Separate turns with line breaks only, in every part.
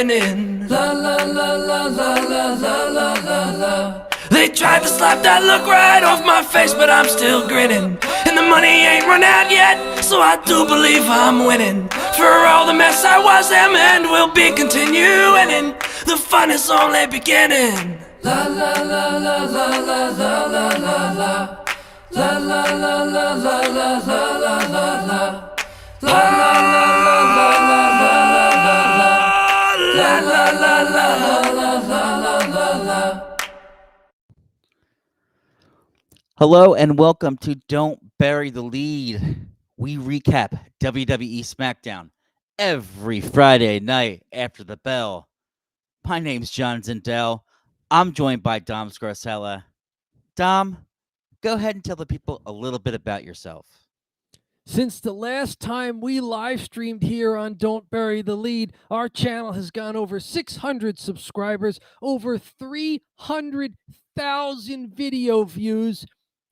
winning. La la la la la la la la la la. They tried to slap that look right off my face, but I'm still grinning. And the money ain't run out yet, so I do believe I'm winning. For all the mess I was, them and will be continuing. The fun is only beginning. La la la la la la la la la la. La la la la la la la la la la. La la la la la la la la la. La la la la la la la la.
Hello and welcome to Don't Bury the Lead. We recap WWE Smackdown every Friday night after the bell. My name's John Zindel. I'm joined by Dom Scarcella. Dom, go ahead and tell the people a little bit about yourself.
Since the last time we live streamed here on Don't Bury the Lead, our channel has gone over 600 subscribers, over 300,000 video views.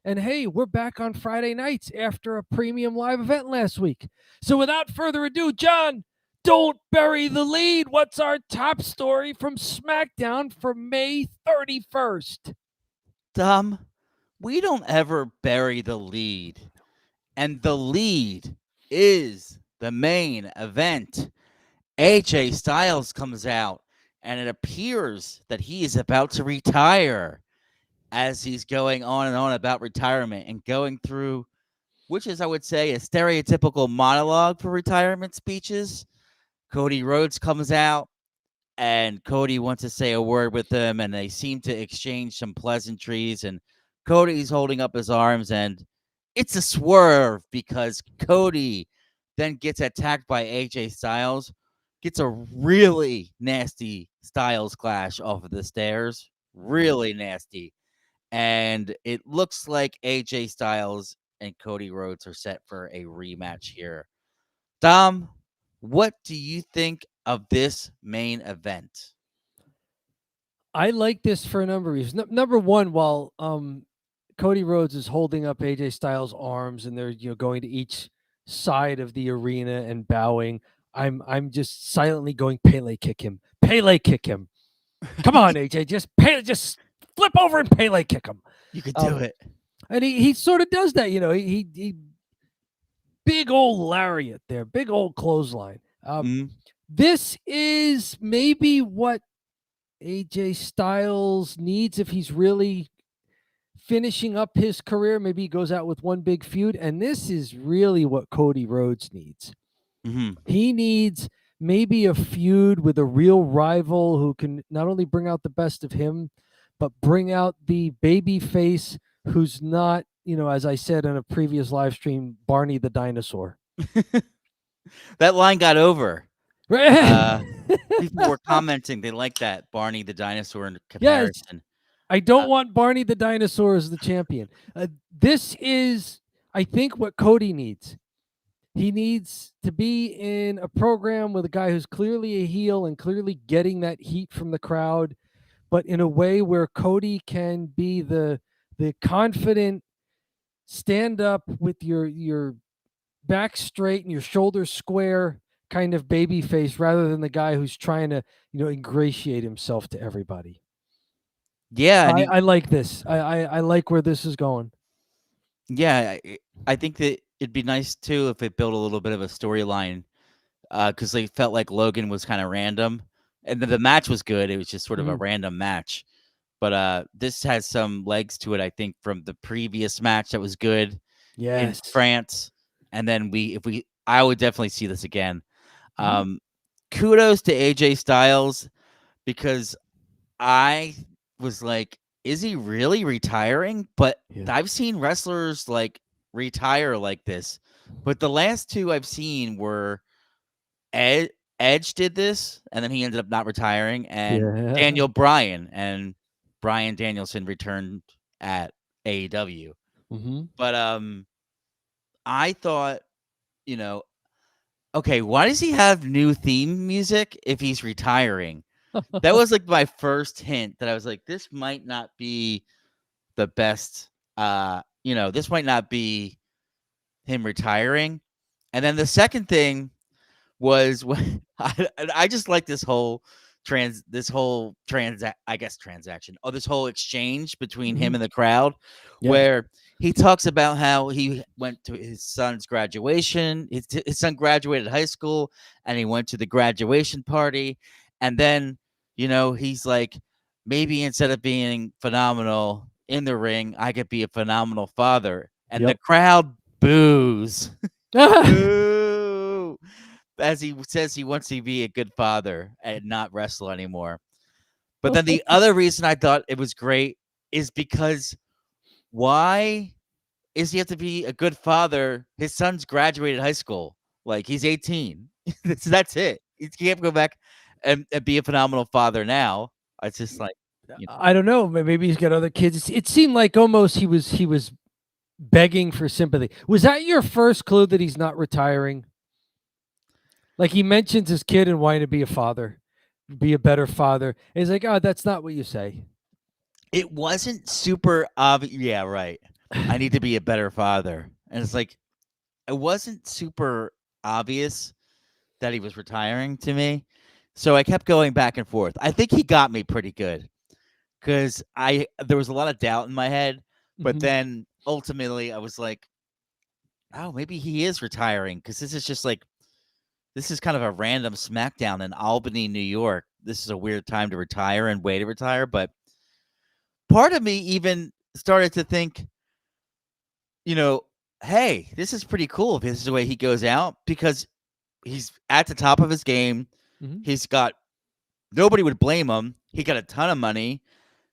And hey, we're back on Friday nights after a premium live event last week. So without further ado, John, don't bury the lead. What's our top story from SmackDown for May 31st?
Dom, we don't ever bury the lead. And the lead is the main event. AJ Styles comes out, and it appears that he is about to retire as he's going on and on about retirement and going through, which is, I would say, a stereotypical monologue for retirement speeches. Cody Rhodes comes out, and Cody wants to say a word with him, and they seem to exchange some pleasantries, and Cody's holding up his arms, and it's a swerve because Cody then gets attacked by AJ Styles, gets a really nasty Styles clash off of the stairs, really nasty. And it looks like AJ Styles and Cody Rhodes are set for a rematch here. Dom, what do you think of this main event?
I like this for a number of reasons. Number one, while Cody Rhodes is holding up AJ Styles' arms and they're going to each side of the arena and bowing, I'm just silently going, Pele kick him. Pele kick him. Come on, AJ, just flip over and Pele kick him.
You could do it.
And he sort of does that, he big old lariat there, big old clothesline. This is maybe what AJ Styles needs if he's really finishing up his career. Maybe he goes out with one big feud, and this is really what Cody Rhodes needs. He needs maybe a feud with a real rival who can not only bring out the best of him, but bring out the baby face who's not, as I said in a previous live stream, Barney the dinosaur.
That line got over.
Right.
People were commenting they like that Barney the dinosaur in comparison.
Yes. I don't want Barney the dinosaur as the champion. This is, I think, what Cody needs. He needs to be in a program with a guy who's clearly a heel and clearly getting that heat from the crowd, but in a way where Cody can be the confident, stand up with your back straight and your shoulders square kind of baby face, rather than the guy who's trying to, ingratiate himself to everybody.
Yeah,
I like this. I like where this is going.
Yeah, I think that it'd be nice too if it built a little bit of a storyline, because they felt like Logan was kind of random, and the match was good. It was just sort of a random match, but this has some legs to it. I think from the previous match that was good in France, and then I would definitely see this again. Kudos to AJ Styles, because I was like, is he really retiring? But I've seen wrestlers like retire like this. But the last two I've seen were Edge did this, and then he ended up not retiring, and Daniel Bryan and Bryan Danielson returned at AEW. But I thought, okay, why does he have new theme music if he's retiring? That was like my first hint that I was like, this might not be the best. This might not be him retiring. And then the second thing was when I just like this whole transaction. Oh, this whole exchange between him and the crowd,
Yeah.
where he talks about how he went to his son's graduation. His son graduated high school, and he went to the graduation party. And then, he's like, maybe instead of being phenomenal in the ring, I could be a phenomenal father. And the
Yep.
crowd boos. Boo! As he says he wants to be a good father and not wrestle anymore. But then the other reason I thought it was great is because why is he have to be a good father? His son's graduated high school. Like, he's 18. That's it. He can't go back and be a phenomenal father now. It's just like,
I don't know. Maybe he's got other kids. It seemed like almost he was begging for sympathy. Was that your first clue that he's not retiring? Like, he mentions his kid and wanting to be a father, be a better father. And he's like, oh, that's not what you say.
It wasn't super obvious. Yeah, right. I need to be a better father. And it's like, it wasn't super obvious that he was retiring to me. So I kept going back and forth. I think he got me pretty good because there was a lot of doubt in my head. But then ultimately I was like, oh, maybe he is retiring because this is kind of a random SmackDown in Albany, New York. This is a weird time to retire and way to retire. But part of me even started to think, hey, this is pretty cool if this is the way he goes out because he's at the top of his game. He's got nobody would blame him. He got a ton of money.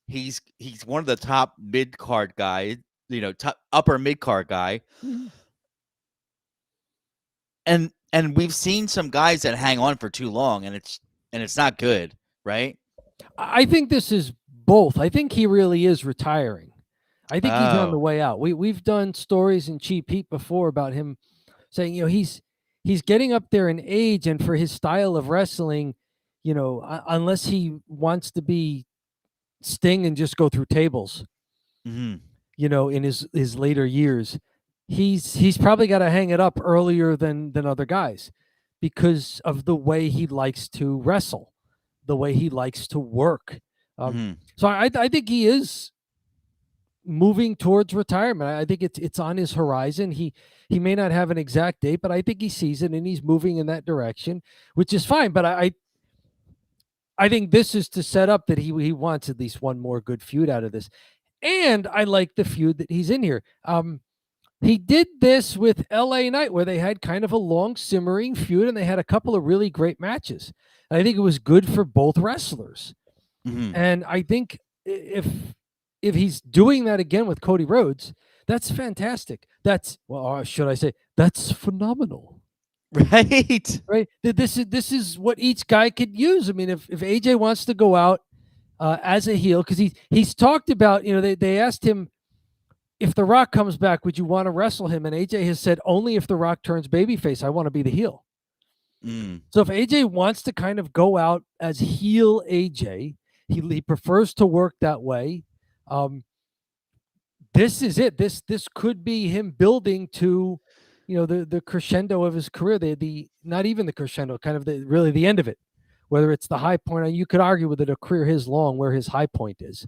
He's one of the top mid-card guys, top upper mid-card guy. And we've seen some guys that hang on for too long and it's not good, right?
I think this is both. I think he really is retiring. I think he's on the way out. We've done stories in Cheap Heat before about him saying, he's getting up there in age, and for his style of wrestling, unless he wants to be Sting and just go through tables, in his later years, he's probably got to hang it up earlier than other guys because of the way he likes to wrestle, the way he likes to work. So I think he is moving towards retirement. I think it's on his horizon. He may not have an exact date, but I think he sees it and he's moving in that direction, which is fine. But I think this is to set up that he wants at least one more good feud out of this. And I like the feud that he's in here. He did this with LA Knight, where they had kind of a long simmering feud and they had a couple of really great matches. And I think it was good for both wrestlers. And I think if he's doing that again with Cody Rhodes, that's fantastic. That's, well, should I say, that's phenomenal.
Right.
Right. This is what each guy could use. I mean, if AJ wants to go out as a heel, because he's talked about, they asked him, if The Rock comes back, would you want to wrestle him? And AJ has said, only if The Rock turns babyface, I want to be the heel. So if AJ wants to kind of go out as heel AJ, he prefers to work that way. This is it. This could be him building to, the crescendo of his career. The not even the crescendo, kind of really the end of it. Whether it's the high point, you could argue with it a career his long where his high point is.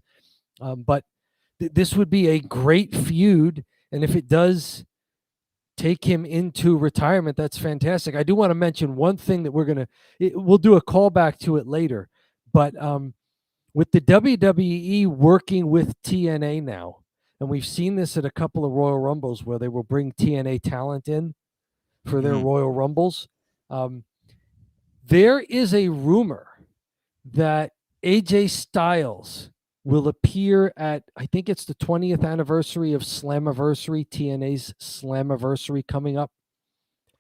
But this would be a great feud, and if it does take him into retirement, that's fantastic. I do want to mention one thing that we'll do a callback to it later, but with the WWE working with TNA now, and we've seen this at a couple of Royal Rumbles where they will bring TNA talent in for their Royal Rumbles. There is a rumor that AJ Styles will appear at, I think it's the 20th anniversary of Slammiversary, TNA's Slammiversary coming up.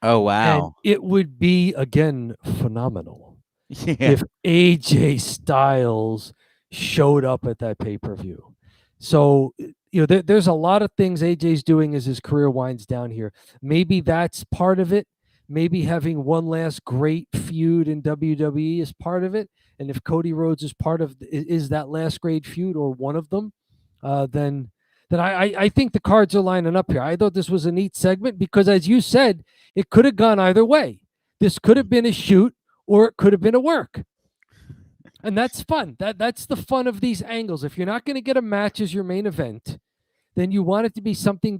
Oh, wow.
And it would be, again, phenomenal if AJ Styles showed up at that pay-per-view. So, there's a lot of things AJ's doing as his career winds down here. Maybe that's part of it. Maybe having one last great feud in WWE is part of it. And if Cody Rhodes is that last great feud or one of them, then I think the cards are lining up here. I thought this was a neat segment because, as you said, it could have gone either way. This could have been a shoot, or it could have been a work. And that's fun. That's the fun of these angles. If you're not going to get a match as your main event, then you want it to be something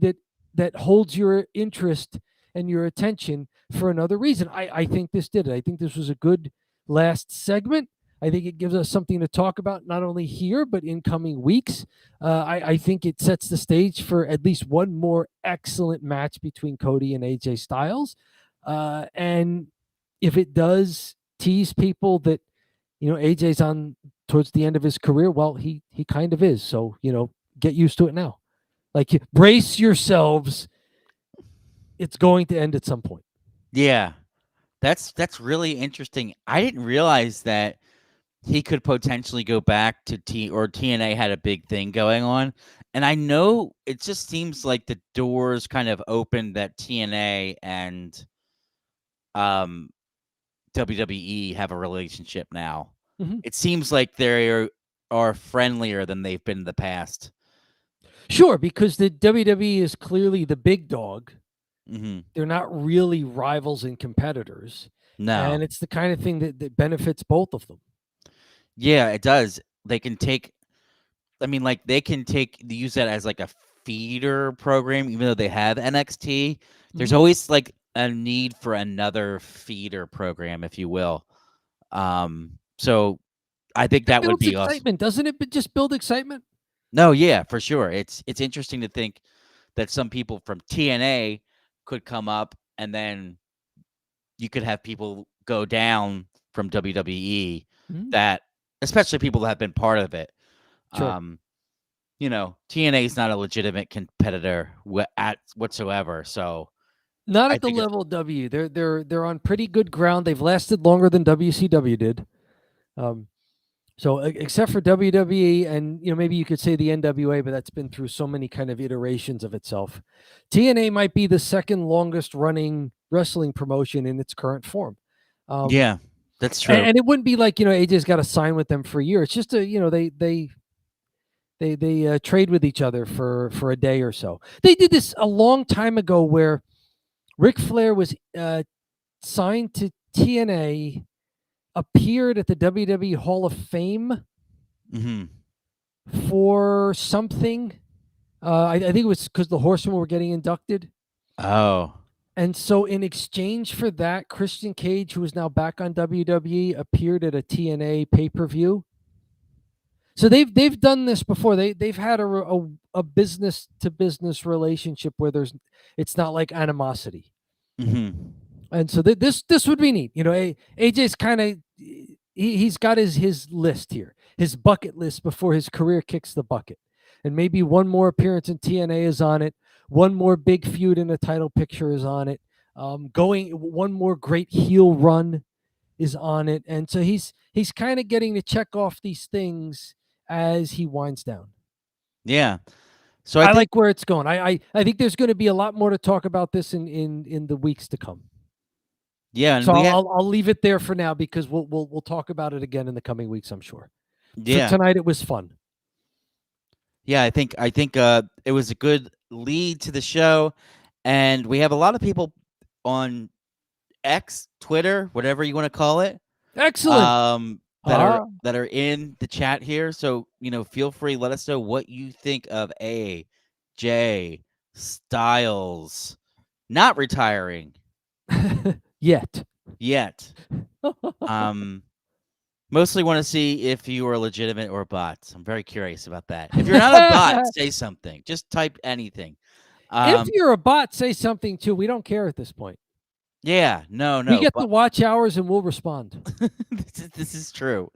that holds your interest and your attention for another reason. I think this did it. I think this was a good last segment. I think it gives us something to talk about, not only here, but in coming weeks. I think it sets the stage for at least one more excellent match between Cody and AJ Styles. And if it does tease people that, AJ's on towards the end of his career, well, he kind of is. So, get used to it now. Like, brace yourselves. It's going to end at some point.
Yeah. That's really interesting. I didn't realize that he could potentially go back to TNA had a big thing going on. And I know it just seems like the doors kind of opened that TNA and WWE have a relationship now.
Mm-hmm.
It seems like they are friendlier than they've been in the past.
Sure, because the WWE is clearly the big dog.
Mm-hmm.
They're not really rivals and competitors.
No.
And it's the kind of thing that benefits both of them.
Yeah, it does. They can use that as like a feeder program, even though they have NXT. There's always like a need for another feeder program, if you will. So I think that would be
excitement,
awesome.
Doesn't it just build excitement?
No, yeah, for sure. It's interesting to think that some people from TNA could come up, and then you could have people go down from WWE that, especially people that have been part of it.
Sure.
TNA is not a legitimate competitor whatsoever. So
not at the level of W. They're on pretty good ground. They've lasted longer than WCW did. So except for WWE and maybe you could say the NWA, but that's been through so many kind of iterations of itself. TNA might be the second longest running wrestling promotion in its current form.
Yeah, that's true.
And it wouldn't be like AJ's got to sign with them for a year. It's just they trade with each other for a day or so. They did this a long time ago where Ric Flair was signed to TNA, appeared at the WWE Hall of Fame for something. I think it was because the Horsemen were getting inducted.
Oh.
And so in exchange for that, Christian Cage, who is now back on WWE, appeared at a TNA pay-per-view. So they've done this before. They've had a business to business relationship where it's not like animosity. And so this would be neat. AJ's kind of he's got his list here, his bucket list before his career kicks the bucket, and maybe one more appearance in TNA is on it. One more big feud in a title picture is on it. One more great heel run is on it, and so he's kind of getting to check off these things as he winds down.
Yeah. So
I like where it's going. I think there's going to be a lot more to talk about this in the weeks to come.
Yeah, and
so I'll leave it there for now because we'll talk about it again in the coming weeks, I'm sure.
Yeah.
For tonight it was fun.
Yeah, I think it was a good lead to the show, and we have a lot of people on X, Twitter, whatever you want to call it.
Excellent.
That are in the chat here. So, feel free, let us know what you think of AJ Styles not retiring.
Yet.
Mostly want to see if you are legitimate or bots. I'm very curious about that. If you're not a bot, say something. Just type anything.
If you're a bot, say something too. We don't care at this point.
Yeah, no.
We get the watch hours and we'll respond.
This is true.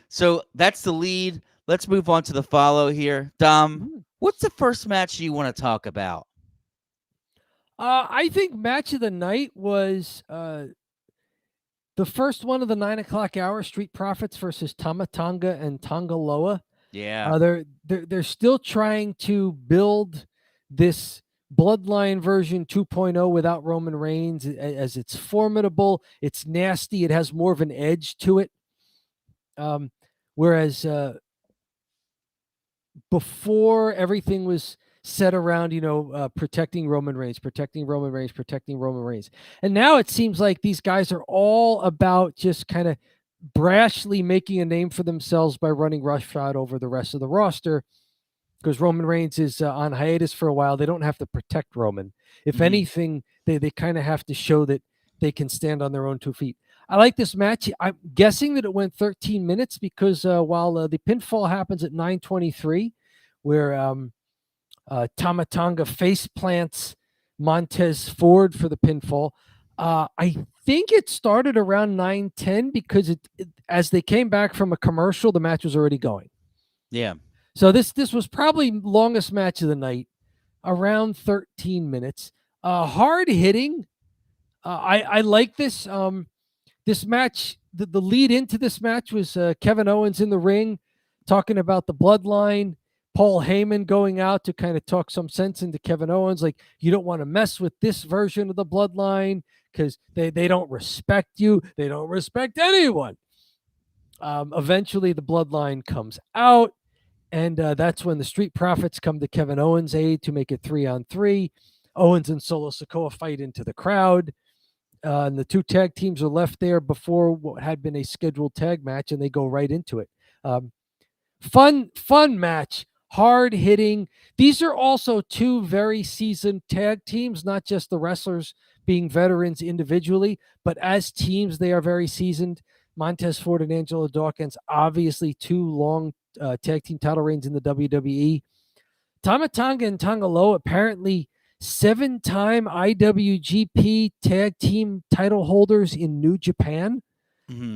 So that's the lead. Let's move on to the follow here. Dom, what's the first match you want to talk about?
I think match of the night was the first one of the 9 o'clock hour, Street Profits versus Tama Tonga and Tonga Loa.
Yeah.
They're still trying to build this Bloodline version 2.0 without Roman Reigns, as it's formidable, it's nasty, it has more of an edge to it. Whereas before, everything was set around, protecting Roman Reigns, protecting Roman Reigns, protecting Roman Reigns. And now it seems like these guys are all about just kind of brashly making a name for themselves by running roughshod over the rest of the roster, because Roman Reigns is on hiatus for a while. They don't have to protect Roman. If anything, they kind of have to show that they can stand on their own 2 feet. I like this match. I'm guessing that it went 13 minutes because while the pinfall happens at 9:23, where Tama Tonga face plants Montez Ford for the pinfall, I think it started around 9:10 because as they came back from a commercial, the match was already going.
Yeah.
So this was probably longest match of the night, around 13 minutes. Hard hitting. I like this. This match, the lead into this match was Kevin Owens in the ring talking about the bloodline. Paul Heyman going out to kind of talk some sense into Kevin Owens, like, you don't want to mess with this version of the bloodline because they don't respect you. They don't respect anyone. Eventually, the bloodline comes out, and that's when the Street Profits come to Kevin Owens' aid to make it 3-on-3. Owens and Solo Sikoa fight into the crowd. And the 2 tag teams are left there before what had been a scheduled tag match, and they go right into it. Fun match, hard hitting. These are also 2 very seasoned tag teams, not just the wrestlers being veterans individually, but as teams, they are very seasoned. Montez Ford and Angelo Dawkins, obviously 2 long tag team title reigns in the WWE. Tama Tonga and Tonga Loa, apparently 7-time IWGP tag team title holders in New Japan.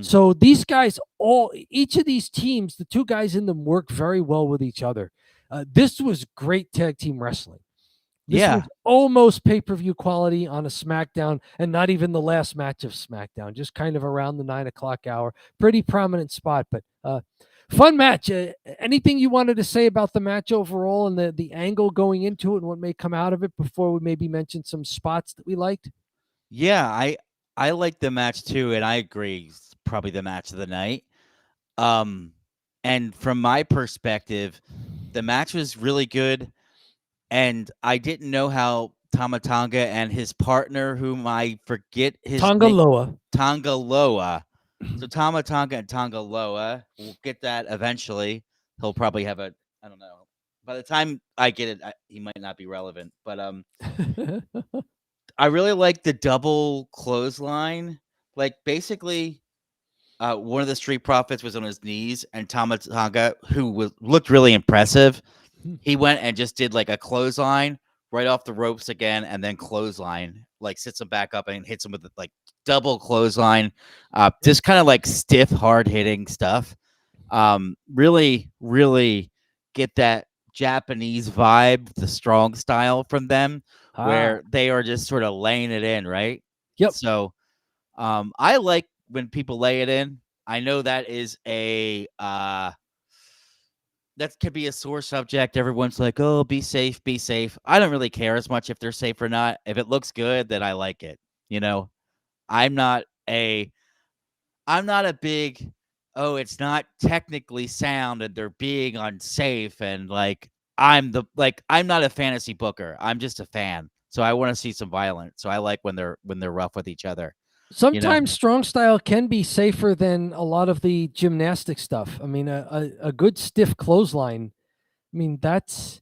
So these guys, each of these teams, the 2 guys in them work very well with each other. This was great tag team wrestling. This was almost pay-per-view quality on a SmackDown, and not even the last match of SmackDown, just kind of around the 9 o'clock hour. Pretty prominent spot, but fun match. Anything you wanted to say about the match overall and the angle going into it and what may come out of it before we maybe mention some spots that we liked?
Yeah, I like the match too, and I agree. It's probably the match of the night. And from my perspective, the match was really good, and I didn't know how Tama Tonga and his partner, whom I forget his
Tonga
name,
Loa.
Tonga Loa. So Tama Tonga and Tonga Loa. We'll get that eventually. He'll probably have I don't know. By the time I get it, he might not be relevant. But I really like the double clothesline. Like, basically, one of the Street Profits was on his knees, and Tama Tonga, who looked really impressive, he went and just did like a clothesline right off the ropes again, and then clothesline, like sits him back up and hits him with like double clothesline. Just kind of like stiff, hard hitting stuff. Really, really get that Japanese vibe, the strong style from them, where they are just sort of laying it in, right?
Yep.
So I like when people lay it in. I know that is that could be a sore subject. Everyone's like, oh, be safe, be safe. I don't really care as much if they're safe or not. If it looks good, then I like it. I'm not a big, oh, it's not technically sound and they're being unsafe, and I'm not a fantasy booker. I'm just a fan. So I want to see some violence. So I like when they're rough with each other.
Sometimes strong style can be safer than a lot of the gymnastic stuff. I mean, a good stiff clothesline, I mean, that's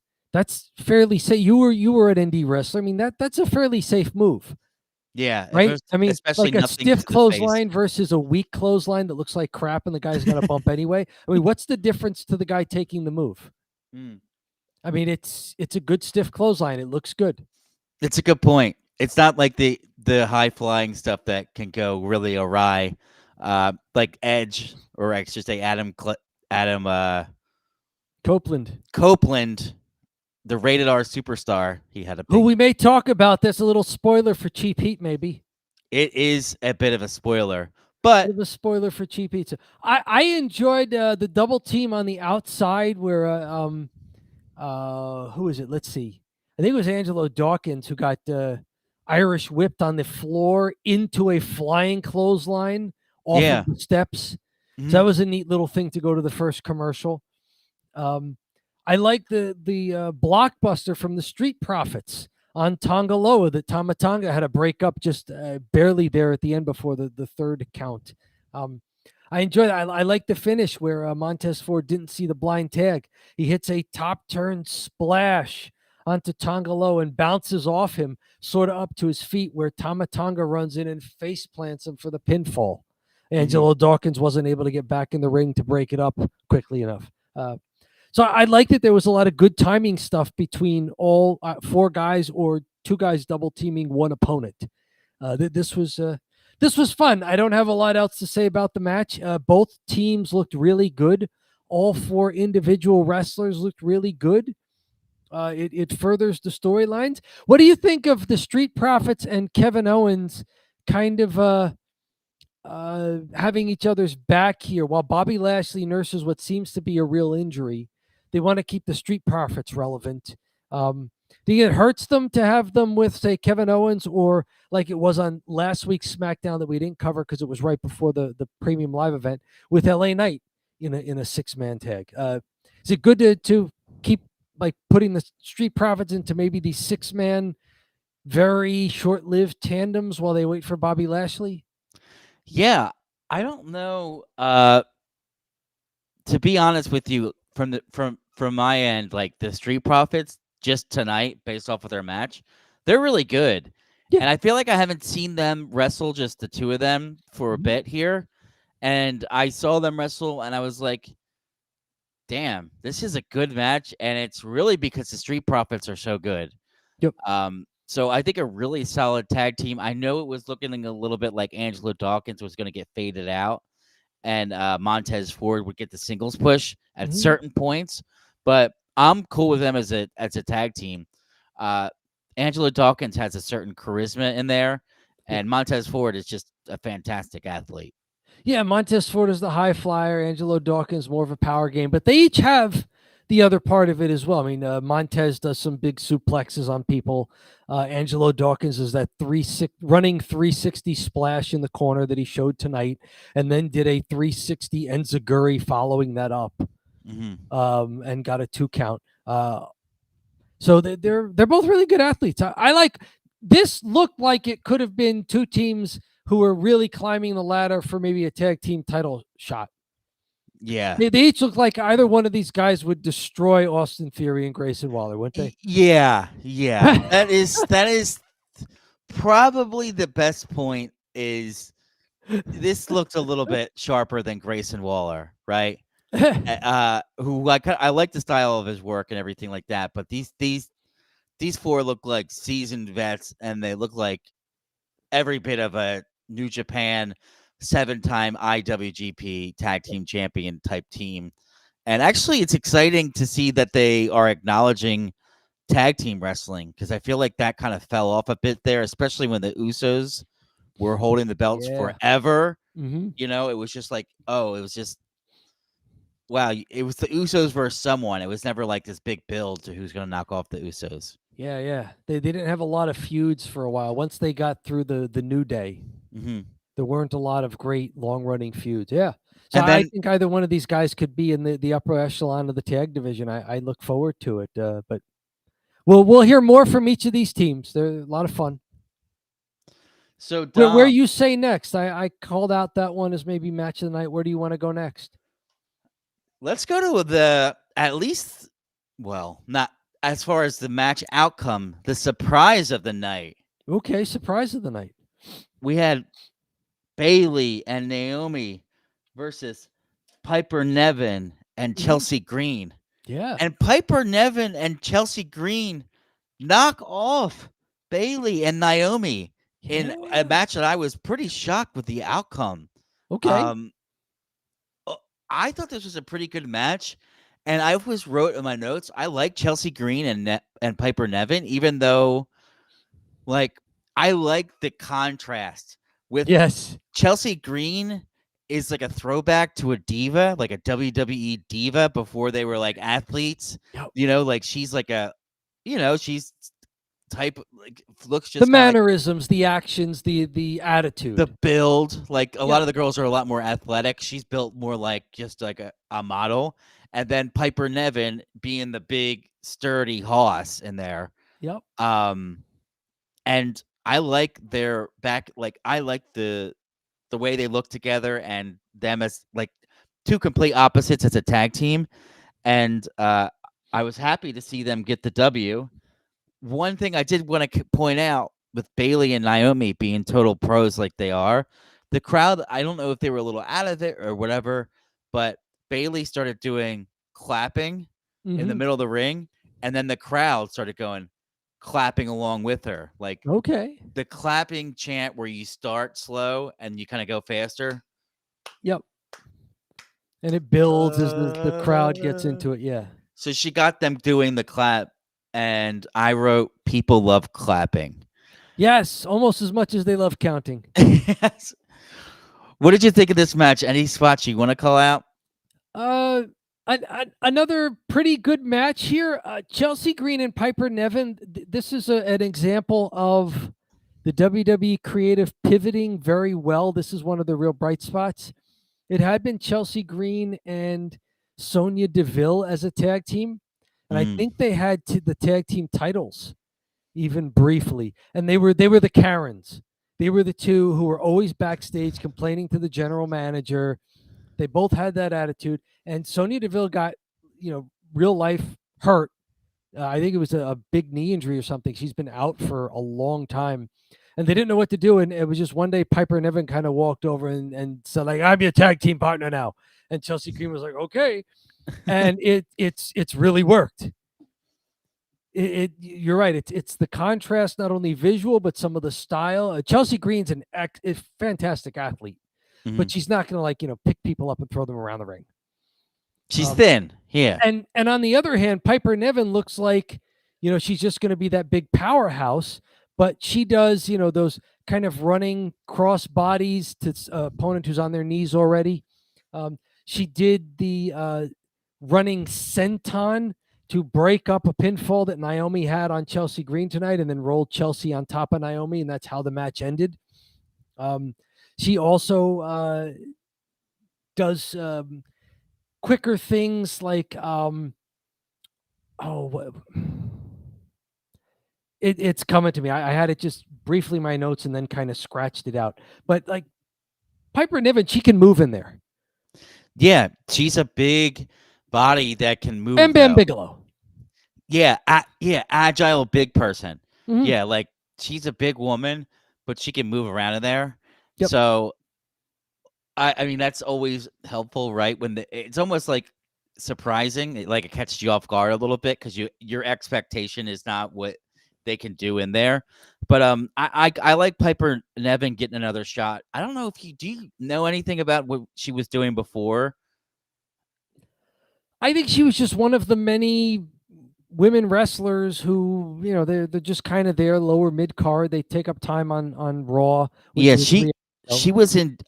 fairly safe. You were an indie wrestler. I mean, that's a fairly safe move.
Yeah.
Right. I mean,
especially
like a stiff clothesline versus a weak clothesline that looks like crap and the guy's going to bump anyway. I mean, what's the difference to the guy taking the move? I mean, it's a good stiff clothesline. It looks good.
It's a good point. It's not like the high flying stuff that can go really awry, like Edge, or I should say Adam Copeland, the rated R superstar. He had
who we may talk about. That's a little spoiler for Cheap Heat, maybe.
It is a bit of a spoiler, but
a spoiler for Cheap Heat. I enjoyed the double team on the outside where who is it? Let's see. I think it was Angelo Dawkins who got Irish whipped on the floor into a flying clothesline off of the steps. So that was a neat little thing to go to the first commercial. I like the blockbuster from the Street Profits on Tonga Loa that Tama Tonga had to break up just barely there at the end before the third count. I enjoy that. I like the finish where Montez Ford didn't see the blind tag. He hits a top turn splash onto Tonga Loa and bounces off him sort of up to his feet, where Tama Tonga runs in and face plants him for the pinfall. Angelo Dawkins wasn't able to get back in the ring to break it up quickly enough. So I like that there was a lot of good timing stuff between all four guys or two guys double teaming one opponent. This was fun. I don't have a lot else to say about the match. Both teams looked really good. All four individual wrestlers looked really good. It furthers the storylines. What do you think of the Street Profits and Kevin Owens kind of having each other's back here while Bobby Lashley nurses what seems to be a real injury? They want to keep the Street Profits relevant. Do you think it hurts them to have them with, say, Kevin Owens, or like it was on last week's SmackDown that we didn't cover because it was right before the Premium Live event with LA Knight in a 6-man tag? Is it good to keep like putting the Street Profits into maybe these 6-man, very short-lived tandems while they wait for Bobby Lashley?
Yeah, I don't know. To be honest with you, from my end, like the Street Profits just tonight, based off of their match, they're really good. Yeah. And I feel like I haven't seen them wrestle, just the two of them, for a bit here. And I saw them wrestle, and I was like, damn, this is a good match. And it's really because the Street Profits are so good.
Yep.
So I think a really solid tag team. I know it was looking a little bit like Angelo Dawkins was going to get faded out, and Montez Ford would get the singles push at certain points, but I'm cool with them as a tag team. Angelo Dawkins has a certain charisma in there, and Montez Ford is just a fantastic athlete.
Yeah, Montez Ford is the high flyer. Angelo Dawkins more of a power game, but they each have the other part of it as well. I mean, Montez does some big suplexes on people. Angelo Dawkins is that running 360 splash in the corner that he showed tonight, and then did a 360 enziguri following that up, and got a 2 count. So they're both really good athletes. I like this. Looked like it could have been two teams who were really climbing the ladder for maybe a tag team title shot.
Yeah.
They each look like either one of these guys would destroy Austin Theory and Grayson Waller, wouldn't they?
Yeah. that is probably the best point. Is this looked a little bit sharper than Grayson Waller, right? Who I like the style of his work and everything like that, but these four look like seasoned vets, and they look like every bit of a New Japan 7-time IWGP tag team champion type team. And actually, it's exciting to see that they are acknowledging tag team wrestling, because I feel like that kind of fell off a bit there, especially when the Usos were holding the belts forever. You know, it was just like, it was just, wow, it was the Usos versus someone. It was never like this big build to who's going to knock off the Usos. Yeah.
They didn't have a lot of feuds for a while. Once they got through the New Day, there weren't a lot of great long-running feuds. Yeah. So and then, I think either one of these guys could be in the upper echelon of the tag division. I look forward to it. But we'll hear more from each of these teams. They're a lot of fun.
So Dom,
where you say next? I called out that one as maybe match of the night. Where do you want to go next?
Let's go to not as far as the match outcome, the surprise of the night.
Okay, surprise of the night.
We had Bayley and Naomi versus Piper Niven and Chelsea Green.
Yeah.
And Piper Niven and Chelsea Green knock off Bayley and Naomi in a match that I was pretty shocked with the outcome.
Okay.
I thought this was a pretty good match, and I always wrote in my notes, I like Chelsea Green and Piper Niven, even though, like, I like the contrast with Chelsea Green is like a throwback to a diva, like a WWE diva before they were like athletes.
Yep.
You know, like she's like she's type, like, looks just
the mannerisms, like, the actions, the attitude,
the build. Like a lot of the girls are a lot more athletic. She's built more like just like a model. and then Piper Niven being the big sturdy hoss in there.
Yep.
And I like their back. Like I like the way they look together and them as like two complete opposites as a tag team. And I was happy to see them get the W. One thing I did want to point out with Bayley and Naomi being total pros like they are, the crowd, I don't know if they were a little out of it or whatever, but Bayley started doing clapping in the middle of the ring, and then the crowd started going clapping along with her. Like
Okay.
the clapping chant where you start slow and you kind of go faster.
Yep. And it builds as the crowd gets into it. Yeah.
So she got them doing the clap, and I wrote, "People love clapping."
Yes, almost as much as they love counting.
Yes. What did you think of this match? Any spots you want to call out?
Another pretty good match here. Chelsea Green and Piper Niven. This is an example of the WWE creative pivoting very well. This is one of the real bright spots. It had been Chelsea Green and Sonya Deville as a tag team, and I think they had the tag team titles even briefly, and they were the Karens. They were the two who were always backstage complaining to the general manager. They both had that attitude, and Sonya Deville got, real life hurt. I think it was a big knee injury or something. She's been out for a long time, and they didn't know what to do. And it was just one day Piper Niven kind of walked over and said, like, "I'm your tag team partner now." And Chelsea Green was like, "Okay," and it's really worked. You're right. It's the contrast, not only visual but some of the style. Chelsea Green's a fantastic athlete, but she's not going to pick people up and throw them around the ring.
She's thin, yeah.
And on the other hand, Piper Niven looks like she's just going to be that big powerhouse, but she does those kind of running cross bodies to opponent who's on their knees already. She did the running senton to break up a pinfall that Naomi had on Chelsea Green tonight, and then rolled Chelsea on top of Naomi, and that's how the match ended. She also does quicker things like it's coming to me. I had it just briefly in my notes and then kind of scratched it out. But like Piper Niven, she can move in there.
Yeah, she's a big body that can move.
Bam Bam Bigelow.
Yeah, agile big person. Yeah, like she's a big woman, but she can move around in there. Yep. So, I mean, that's always helpful, right? When it's almost like surprising, like it catches you off guard a little bit because your expectation is not what they can do in there. But I like Piper Niven getting another shot. I don't know if do you know anything about what she was doing before?
I think she was just one of the many women wrestlers who, they're just kind of there, lower mid card. They take up time on Raw.
Yeah, she was in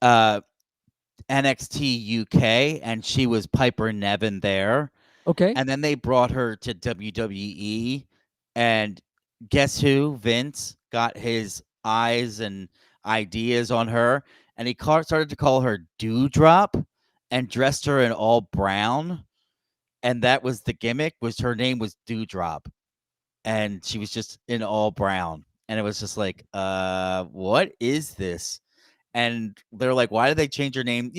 NXT UK, and she was Piper Niven there.
Okay.
And then they brought her to WWE, and guess who? Vince got his eyes and ideas on her, and he started to call her Dewdrop and dressed her in all brown. And that was the gimmick, was her name was Dewdrop, and she was just in all brown. And it was just like, what is this? And they're like, why did they change her name?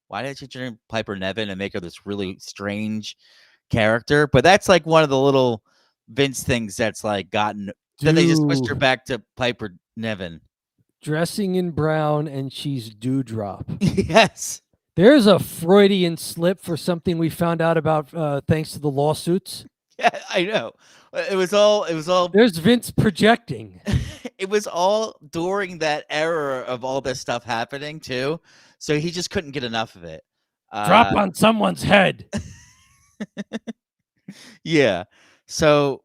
Why did they change her name Piper Niven and make her this really strange character? But that's like one of the little Vince things that's like gotten. Then they just switched her back to Piper Niven.
Dressing in brown, and she's Dewdrop.
Yes.
There's a Freudian slip for something we found out about thanks to the lawsuits.
Yeah, I know. It was all.
There's Vince projecting.
It was all during that era of all this stuff happening too, so he just couldn't get enough of it.
Drop on someone's head.
Yeah. So.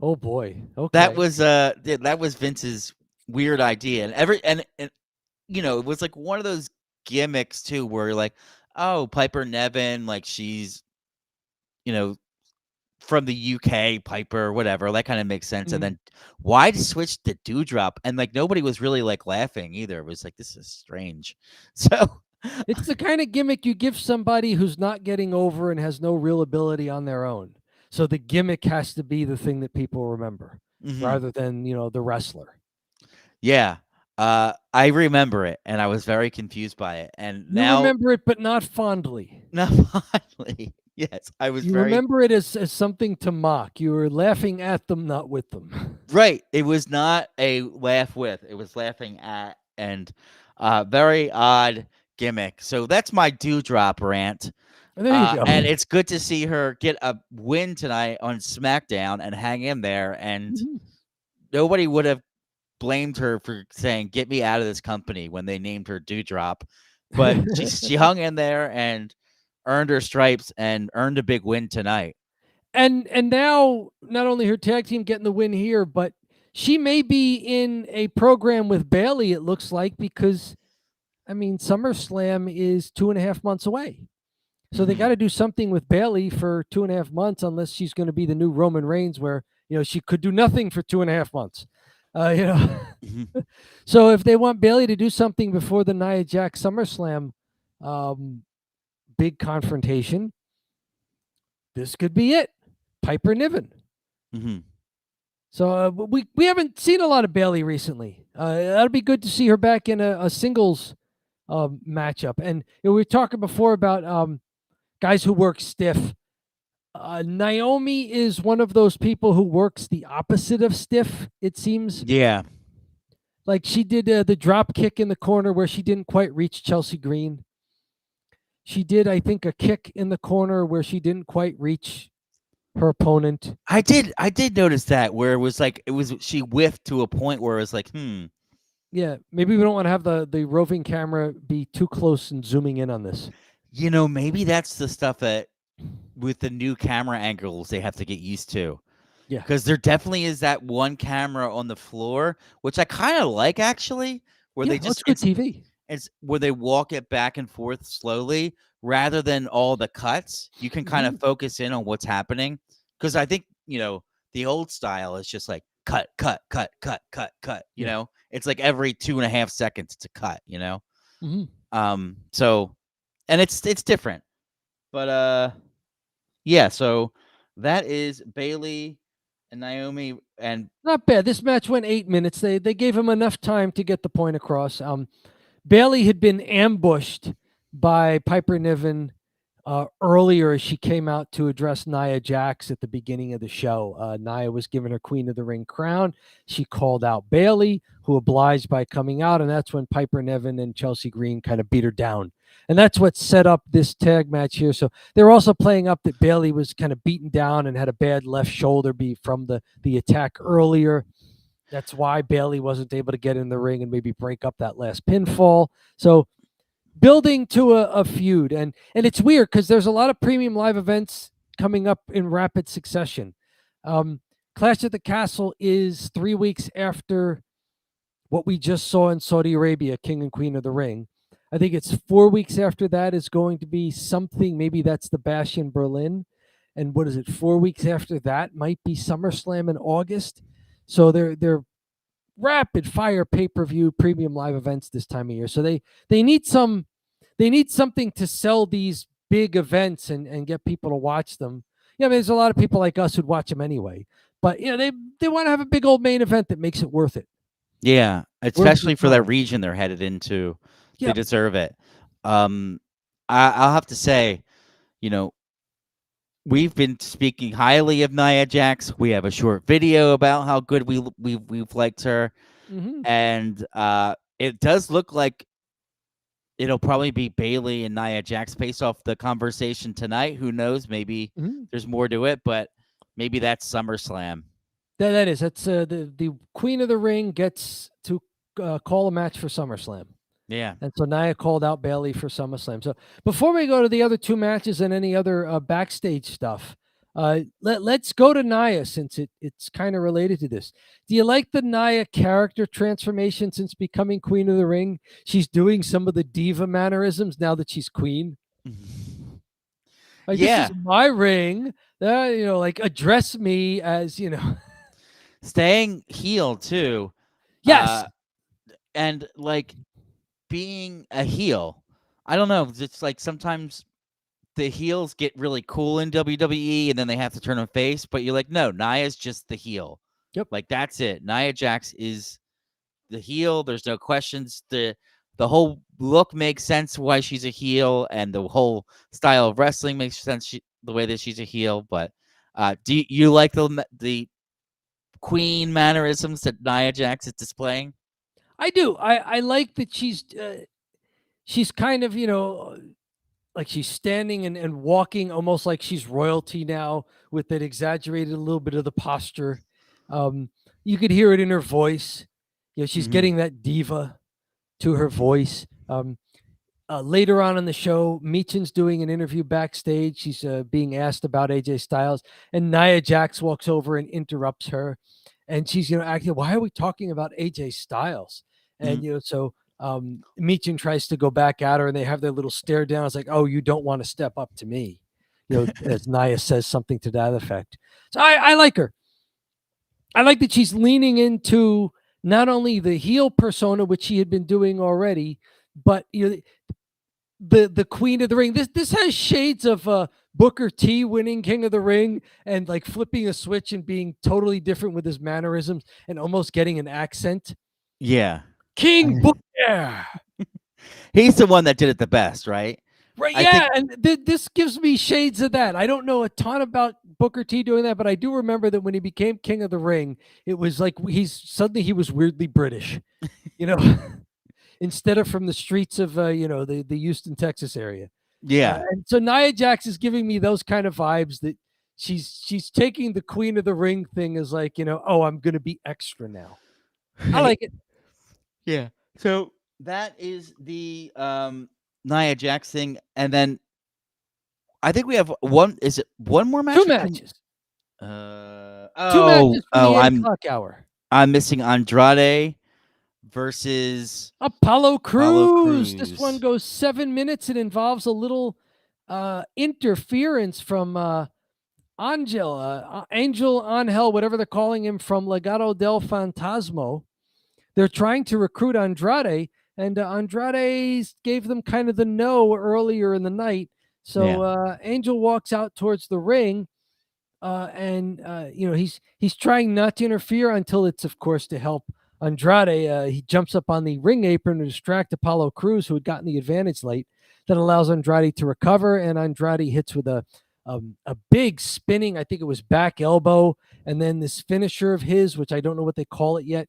Oh boy. Okay.
That was Vince's weird idea, and it was like one of those gimmicks too, where you're like, oh, Piper Niven, like she's, from the UK, Piper, whatever, that kind of makes sense. And then why switch to Dewdrop? And like nobody was really like laughing either. It was like, this is strange. So
It's the kind of gimmick you give somebody who's not getting over and has no real ability on their own. So the gimmick has to be the thing that people remember rather than, the wrestler.
Yeah. I remember it, and I was very confused by it. And
You
now,
remember it, but not fondly.
not finally, yes, I was
You
very
remember it as something to mock. You were laughing at them, not with them.
right. It was not a laugh with; it was laughing at, and very odd gimmick. So that's my dewdrop rant.
There you go.
And it's good to see her get a win tonight on SmackDown and hang in there. And nobody would have blamed her for saying, "Get me out of this company," when they named her Dewdrop. But she hung in there and earned her stripes and earned a big win tonight.
And now not only her tag team getting the win here, but she may be in a program with Bailey, it looks like, because SummerSlam is 2.5 months away. So they got to do something with Bailey for 2.5 months, unless she's going to be the new Roman Reigns, where she could do nothing for 2.5 months. So if they want Bailey to do something before the Nia Jax SummerSlam big confrontation, this could be it. Piper Niven. So we haven't seen a lot of Bailey recently. That'll be good to see her back in a singles matchup. And we were talking before about guys who work stiff. Naomi is one of those people who works the opposite of stiff, it seems.
Yeah.
Like she did the drop kick in the corner where she didn't quite reach Chelsea Green. She did, I think, a kick in the corner where she didn't quite reach her opponent.
I did notice that, where she whiffed to a point where it was like,
Yeah, maybe we don't want to have the roving camera be too close and zooming in on this.
Maybe that's the stuff that with the new camera angles they have to get used to.
Yeah.
Because there definitely is that one camera on the floor, which I kind of like, actually, where they just
it's good TV.
It's where they walk it back and forth slowly rather than all the cuts. You can kind of focus in on what's happening. Because I think, the old style is just like cut, cut, cut, cut, cut, cut. You know, it's like every 2.5 seconds it's a cut, So, and it's different. But yeah, so that is Bailey and Naomi, and
not bad. This match went 8 minutes. They gave him enough time to get the point across. Bailey had been ambushed by Piper Niven earlier as she came out to address Nia Jax at the beginning of the show. Nia was given her Queen of the Ring crown. She called out Bailey, who obliged by coming out, and that's when Piper Niven and Chelsea Green kind of beat her down. And that's what set up this tag match here. So they're also playing up that Bailey was kind of beaten down and had a bad left shoulder from the attack earlier. That's why Bailey wasn't able to get in the ring and maybe break up that last pinfall. So building to a feud. And it's weird because there's a lot of premium live events coming up in rapid succession. Clash at the Castle is 3 weeks after what we just saw in Saudi Arabia, King and Queen of the Ring. I think it's 4 weeks after that is going to be something. Maybe that's the Bash in Berlin. And what is it? 4 weeks after that might be SummerSlam in August. So they're rapid fire pay-per-view premium live events this time of year. So they need something to sell these big events and get people to watch them. There's a lot of people like us who'd watch them anyway. But they want to have a big old main event that makes it worth it.
Yeah, especially for that region they're headed into. They deserve it. I'll have to say, we've been speaking highly of Nia Jax. We have a short video about how good we've liked her, and it does look like it'll probably be Bailey and Nia Jax face off the conversation tonight. Who knows? Maybe there's more to it, but maybe that's SummerSlam.
That is. That's the Queen of the Ring gets to call a match for SummerSlam.
Yeah.
And so Nia called out Bailey for SummerSlam. So before we go to the other two matches and any other backstage stuff, let's go to Nia, since it's kind of related to this. Do you like the Nia character transformation since becoming Queen of the Ring? She's doing some of the diva mannerisms now that she's queen. Like, this is my ring. Like, address me as,
Staying heel, too.
Yes.
And, like, being a heel I don't know. It's like sometimes the heels get really cool in WWE and then they have to turn them face, but you're like, no, Nia's just the heel.
Yep.
Like that's it. Nia Jax is the heel. There's no questions. The whole look makes sense why she's a heel, and the whole style of wrestling makes sense the way that she's a heel. But do you like the queen mannerisms that Nia Jax is displaying?
I do. I like that she's kind of, like she's standing and walking almost like she's royalty now, with that exaggerated a little bit of the posture. You could hear it in her voice. She's getting that diva to her voice. Later on in the show, Michin's doing an interview backstage. She's being asked about AJ Styles, and Nia Jax walks over and interrupts her. And she's, acting, why are we talking about AJ Styles? And, so Michin tries to go back at her, and they have their little stare down. It's like, oh, you don't want to step up to me, as Nia says something to that effect. So I like her. I like that she's leaning into not only the heel persona, which she had been doing already, but the Queen of the Ring. This has shades of Booker T winning King of the Ring and like flipping a switch and being totally different with his mannerisms and almost getting an accent.
Yeah.
King Booker.
He's the one that did it the best, right?
Right, yeah, and this gives me shades of that. I don't know a ton about Booker T doing that, but I do remember that when he became King of the Ring, it was like he was weirdly British, instead of from the streets of the Houston, Texas area.
Yeah.
And so Nia Jax is giving me those kind of vibes that she's taking the Queen of the Ring thing as like, oh, I'm going to be extra now. I like it.
Yeah. So that is the Nia Jax thing, and then I think we have one. Is it one more match?
Two matches.
Two
matches for the 8 o'clock hour.
I'm missing Andrade versus
Apollo Crews. This one goes 7 minutes. It involves a little interference from Angel Angel, whatever they're calling him, from Legado del Fantasma. They're trying to recruit Andrade, and Andrade gave them kind of the no earlier in the night. So Angel walks out towards the ring, and he's trying not to interfere until it's, of course, to help Andrade. He jumps up on the ring apron to distract Apollo Crews, who had gotten the advantage late. That allows Andrade to recover, and Andrade hits with a big spinning, I think it was back elbow, and then this finisher of his, which I don't know what they call it yet.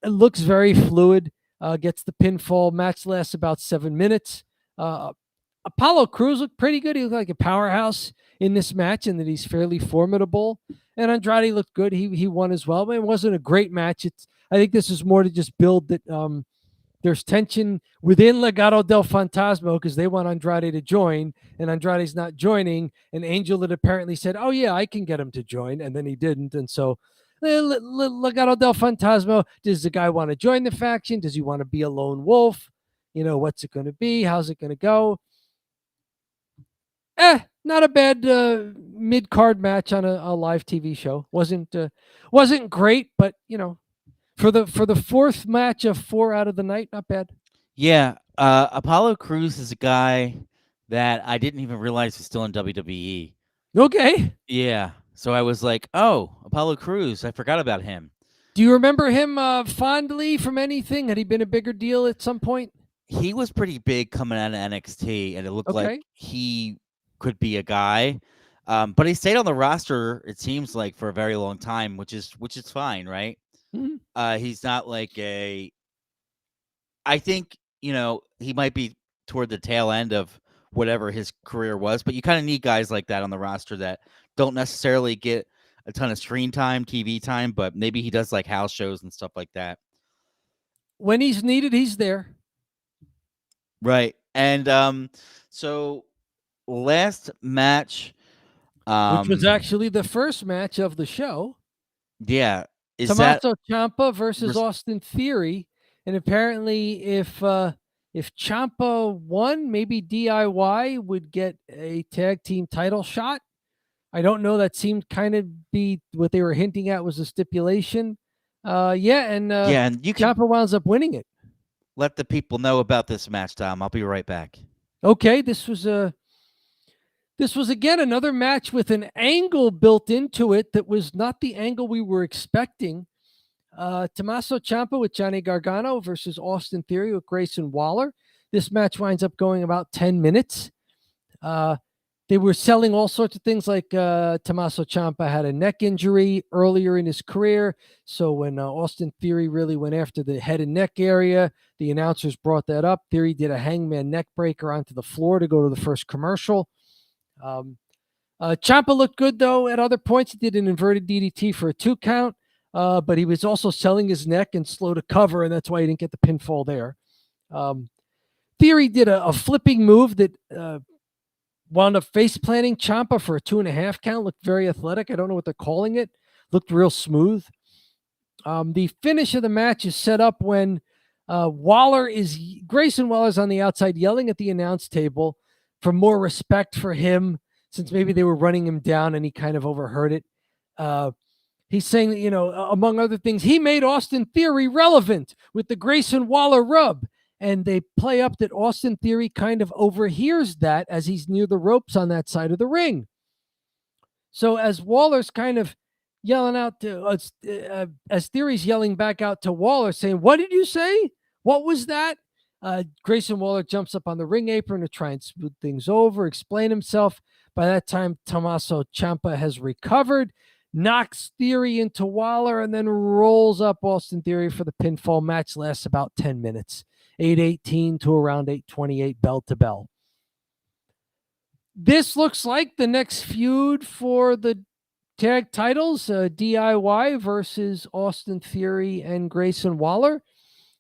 It looks very fluid. Gets the pinfall. Match lasts about 7 minutes. Apollo Crews looked pretty good. He looked like a powerhouse in this match, and that he's fairly formidable. And Andrade looked good. He won as well. But it wasn't a great match. I think this is more to just build that there's tension within Legado del Fantasma, because they want Andrade to join, and Andrade's not joining. And Angel had apparently said, oh, yeah, I can get him to join. And then he didn't. And so Legado del Fantasma, does the guy want to join the faction? Does he want to be a lone wolf? What's it going to be? How's it going to go? Not a bad mid-card match on a live TV show. Wasn't great, but for the fourth match of 4 out of the night, not bad.
Yeah, Apollo Crews is a guy that I didn't even realize was still in WWE.
Okay.
Yeah. So I was like, oh, Apollo Crews. I forgot about him.
Do you remember him fondly from anything? Had he been a bigger deal at some point?
He was pretty big coming out of NXT, and it looked like he could be a guy. But he stayed on the roster, it seems like, for a very long time, which is fine, right? Mm-hmm. He's not like I think, he might be toward the tail end of whatever his career was, but you kind of need guys like that on the roster that don't necessarily get a ton of screen time, TV time, but maybe he does like house shows and stuff like that.
When he's needed, he's there.
Right. And so last match,
which was actually the first match of the show.
Yeah.
Tommaso Ciampa versus Austin Theory. And apparently if Ciampa won, maybe DIY would get a tag team title shot. I don't know. That seemed kind of be what they were hinting at was a stipulation. And Ciampa winds up winning it.
let the people know about this match, Tom. I'll be right back.
Okay, this was again another match with an angle built into it that was not the angle we were expecting. Tommaso Ciampa with Johnny Gargano versus Austin Theory with Grayson Waller. This match winds up going about 10 minutes. They were selling all sorts of things like Tommaso Ciampa had a neck injury earlier in his career. So when Austin Theory really went after the head and neck area, the announcers brought that up. Theory did a hangman neck breaker onto the floor to go to the first commercial. Ciampa looked good, though, at other points. He did an inverted DDT for a 2 count, but he was also selling his neck and slow to cover, and that's why he didn't get the pinfall there. Theory did a flipping move that wound up face planting Ciampa for a 2.5 count. Looked very athletic. I don't know what they're calling it. Looked real smooth. The finish of the match is set up when Grayson Waller's on the outside yelling at the announce table for more respect for him, since maybe they were running him down and he kind of overheard it. He's saying that, among other things, he made Austin Theory relevant with the Grayson Waller rub. And they play up that Austin Theory kind of overhears that as he's near the ropes on that side of the ring. So as Waller's kind of yelling out to, as Theory's yelling back out to Waller saying, "What did you say? What was that?" Grayson Waller jumps up on the ring apron to try and smooth things over, explain himself. By that time, Tommaso Ciampa has recovered, knocks Theory into Waller, and then rolls up Austin Theory for the pinfall. Match lasts about 10 minutes. 8:18 to around 8:28, bell to bell. This looks like the next feud for the tag titles, DIY versus Austin Theory and Grayson Waller.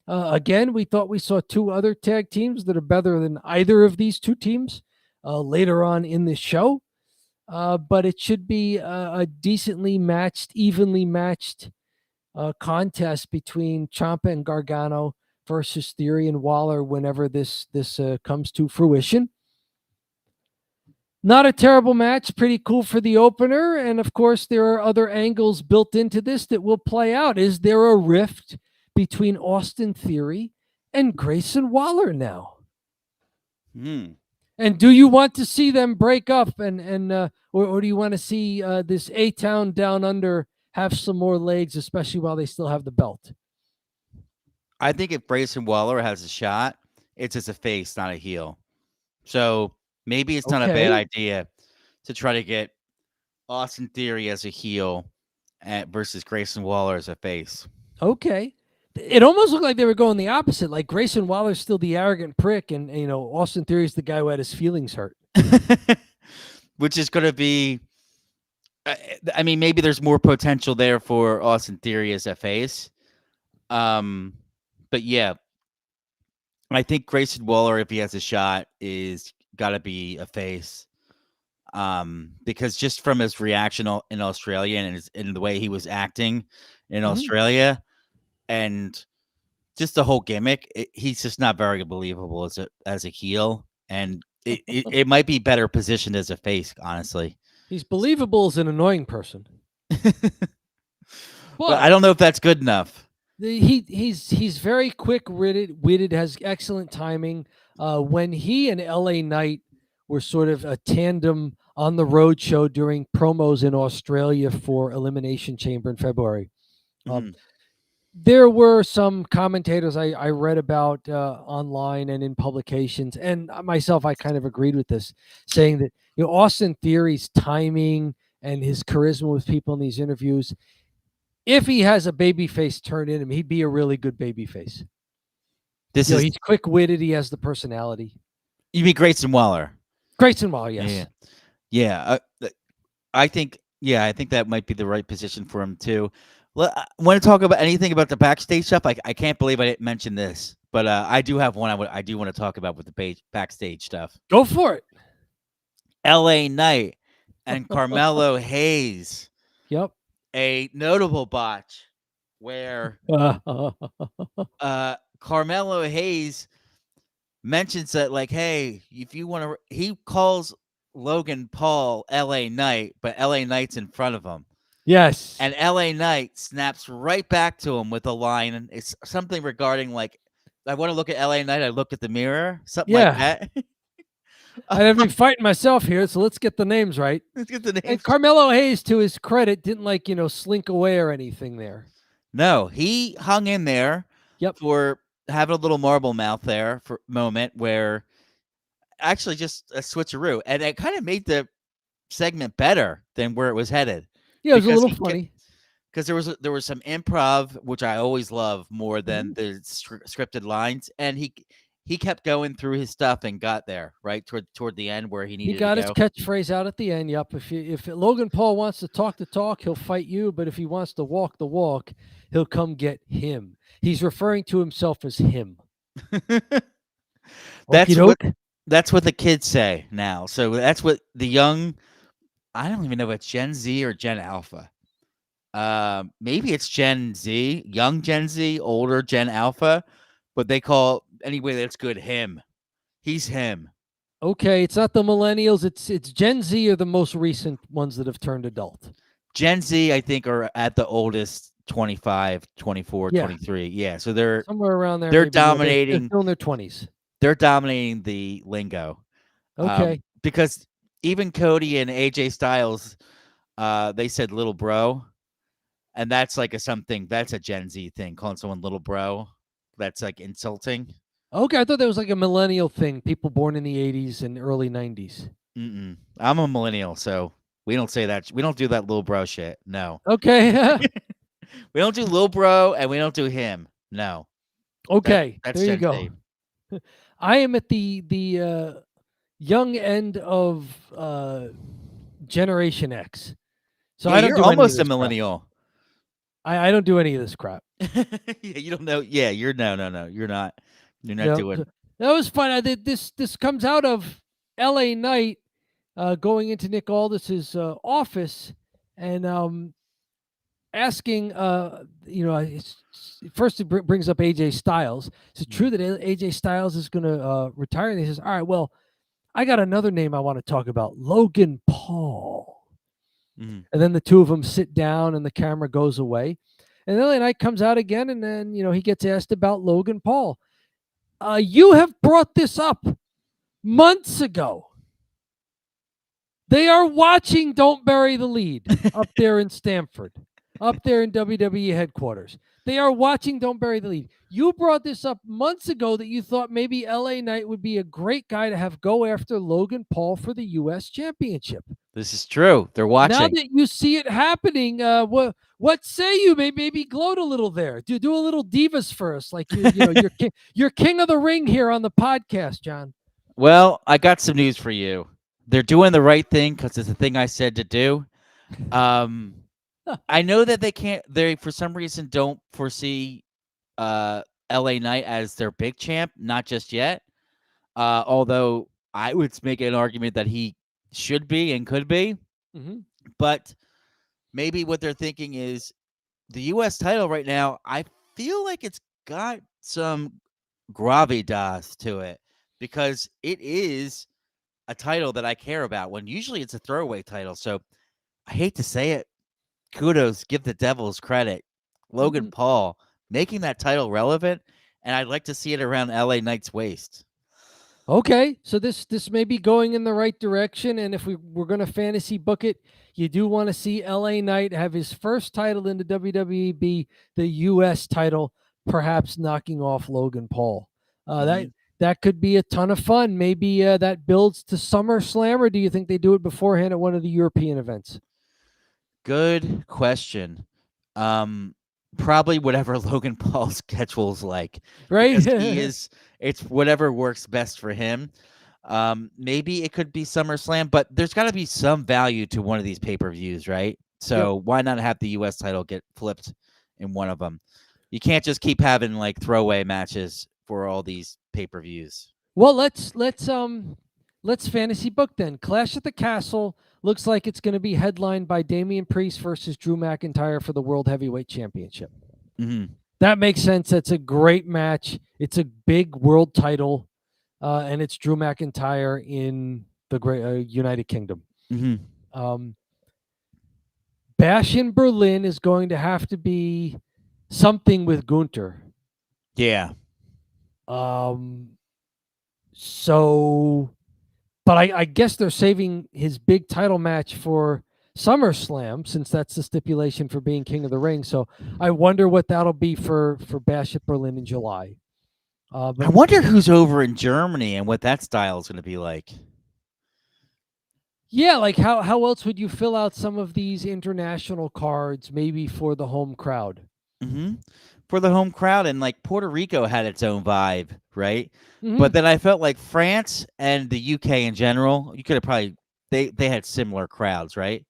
Again, we thought we saw 2 other tag teams that are better than either of these 2 teams later on in this show. But it should be a decently matched, evenly matched contest between Ciampa and Gargano versus Theory and Waller whenever this comes to fruition. Not a terrible match, pretty cool for the opener, and of course there are other angles built into this that will play out. Is there a rift between Austin Theory and Grayson Waller now? And do you want to see them break up, or do you want to see this A-Town Down Under have some more legs, especially while they still have the belt?
I think if Grayson Waller has a shot, it's as a face, not a heel. So maybe it's not a bad idea to try to get Austin Theory as a heel versus Grayson Waller as a face.
Okay. It almost looked like they were going the opposite. Like Grayson Waller's still the arrogant prick, and Austin Theory's the guy who had his feelings hurt.
Which is going to be, I mean, maybe there's more potential there for Austin Theory as a face. But yeah, I think Grayson Waller, if he has a shot, is got to be a face. Because just from his reaction in Australia and the way he was acting in Australia, and just the whole gimmick, he's just not very believable as a heel, and it might be better positioned as a face. Honestly,
he's believable as an annoying person,
but I don't know if that's good enough.
He's very quick-witted, has excellent timing. When he and LA Knight were sort of a tandem on the road show during promos in Australia for Elimination Chamber in February, there were some commentators I read about online and in publications, and myself, I kind of agreed with this, saying that Austin Theory's timing and his charisma with people in these interviews, if he has a babyface turn in him, he'd be a really good babyface. He's quick-witted. He has the personality.
You mean Grayson Waller?
Grayson Waller, yes.
Yeah. I think that might be the right position for him too. I want to talk about anything about the backstage stuff. I can't believe I didn't mention this, but I do have one I do want to talk about with the backstage stuff.
Go for it.
LA Knight and Carmelo Hayes.
Yep.
A notable botch where Carmelo Hayes mentions that, like, hey, if you want to, he calls Logan Paul LA Knight, but LA Knight's in front of him.
Yes.
And LA Knight snaps right back to him with a line, and it's something regarding, like, I want to look at LA Knight. I look at the mirror, something
Yeah.
like that.
I'd be fighting myself here, so let's get the names right.
Let's get the names.
And Carmelo Hayes, to his credit, didn't slink away or anything there.
No, he hung in there.
Yep.
For having a little marble mouth there for a moment where actually just a switcheroo, and it kind of made the segment better than where it was headed.
Yeah, it was a little funny
because there was some improv, which I always love more than the scripted lines, and he kept going through his stuff and got there right toward the end where he needed.
He got
to
his
go.
catchphrase out at the end. Yep. If Logan Paul wants to talk the talk, he'll fight you. But if he wants to walk the walk, he'll come get him. He's referring to himself as him.
That's what the kids say now. So that's what the young. I don't even know if it's Gen Z or Gen Alpha. Maybe it's Gen Z, young Gen Z, older Gen Alpha, but they call anyway that's good him. He's him.
Okay, it's not the millennials. It's Gen Z are the most recent ones that have turned adult.
Gen Z, I think, are at the oldest 25, 24, 23. Yeah, so they're
somewhere around there.
They're dominating.
They're still in their 20s.
They're dominating the lingo.
Okay.
Because even Cody and AJ Styles, they said little bro. And that's like that's a Gen Z thing, calling someone little bro. That's like insulting.
Okay, I thought that was like a millennial thing, people born in the 80s and early 90s.
I'm a millennial, so we don't say that. We don't do that little bro shit. No.
Okay.
We don't do little bro, and we don't do him. No.
Okay,
that's
there you
Gen
go. I am at the young end of Generation X. So I don't
you're
do
almost
any of
a millennial.
I don't do any of this crap.
Yeah, you don't know. Yeah, you're no. You're not. You're not doing.
That was fun. This comes out of LA Knight going into Nick Aldis's office and asking, first it brings up AJ Styles. Is it true that AJ Styles is going to retire? And he says, all right, well, I got another name I want to talk about, Logan Paul. And then the two of them sit down and the camera goes away. And then LA Knight comes out again, and then, he gets asked about Logan Paul. You have brought this up months ago. They are watching Don't Bury the Lead up there in Stamford, up there in WWE headquarters. They are watching Don't Bury the Lead. You brought this up months ago that you thought maybe LA Knight would be a great guy to have go after Logan Paul for the U.S. Championship.
This is true. They're watching.
Now that you see it happening, what say you? Maybe gloat a little there. Do a little divas for us, like you're king of the ring here on the podcast, John.
Well, I got some news for you. They're doing the right thing because it's the thing I said to do. I know that they for some reason don't foresee LA Knight as their big champ, not just yet. Although I would make an argument that he should be and could be. But maybe what they're thinking is the U.S. title right now, I feel like it's got some gravitas to it because it is a title that I care about when usually it's a throwaway title. So I hate to say it. Kudos, give the Devils credit. Logan Paul making that title relevant, and I'd like to see it around LA Knight's waist.
Okay, so this may be going in the right direction, and if we're going to fantasy book it, you do want to see LA Knight have his first title in the WWE be the U.S. title, perhaps knocking off Logan Paul. That could be a ton of fun. Maybe that builds to SummerSlam, or do you think they do it beforehand at one of the European events?
Good question. Probably whatever Logan Paul's schedule is like.
Right?
It's whatever works best for him. Maybe it could be SummerSlam, but there's got to be some value to one of these pay-per-views, right? So why not have the U.S. title get flipped in one of them? You can't just keep having like throwaway matches for all these pay-per-views.
Well, let's fantasy book then. Clash at the Castle looks like it's going to be headlined by Damian Priest versus Drew McIntyre for the World Heavyweight Championship. That makes sense. That's a great match. It's a big world title, and it's Drew McIntyre in the great United Kingdom. Bash in Berlin is going to have to be something with Gunther.
Yeah.
So, but I guess they're saving his big title match for SummerSlam, since that's the stipulation for being King of the Ring. So I wonder what that'll be for Bash at Berlin in July.
I
But
wonder who's over in Germany and what that style is going to be like.
yeah, like how else would you fill out some of these international cards, maybe for the home crowd?
For the home crowd, and like Puerto Rico had its own vibe, right?
Mhm.
But then I felt like France and the UK in general, you could have probably they had similar crowds, right?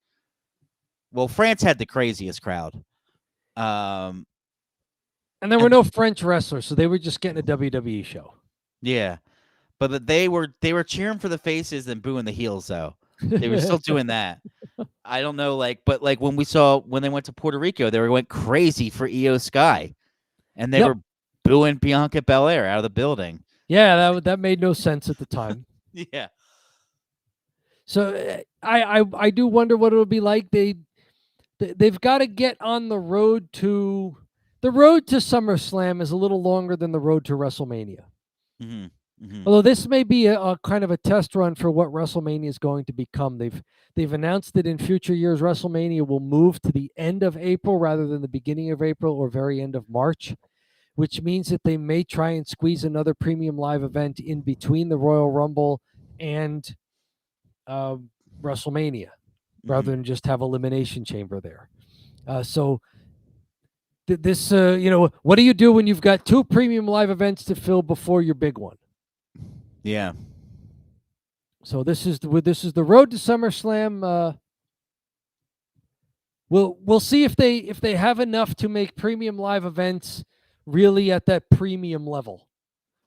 Well, France had the craziest crowd.
And there were
And
no French wrestlers, so they were just getting a WWE show.
yeah, but they were cheering for the faces and booing the heels though. They were still doing that. I don't know, but when they went to Puerto Rico, they went crazy for Io Sky, and they
Yep.
were booing Bianca Belair out of the building.
Yeah, that made no sense at the time.
Yeah.
So I do wonder what it'll be like. They've got to get on the road to SummerSlam is a little longer than the road to WrestleMania. Although this may be a kind of a test run for what WrestleMania is going to become. They've announced that in future years WrestleMania will move to the end of April rather than the beginning of April or very end of March, which means that they may try and squeeze another premium live event in between the Royal Rumble and WrestleMania, rather than just have Elimination Chamber there. So this, what do you do when you've got two premium live events to fill before your big one?
Yeah.
So this is the road to SummerSlam. We'll see if they have enough to make premium live events really at that premium level,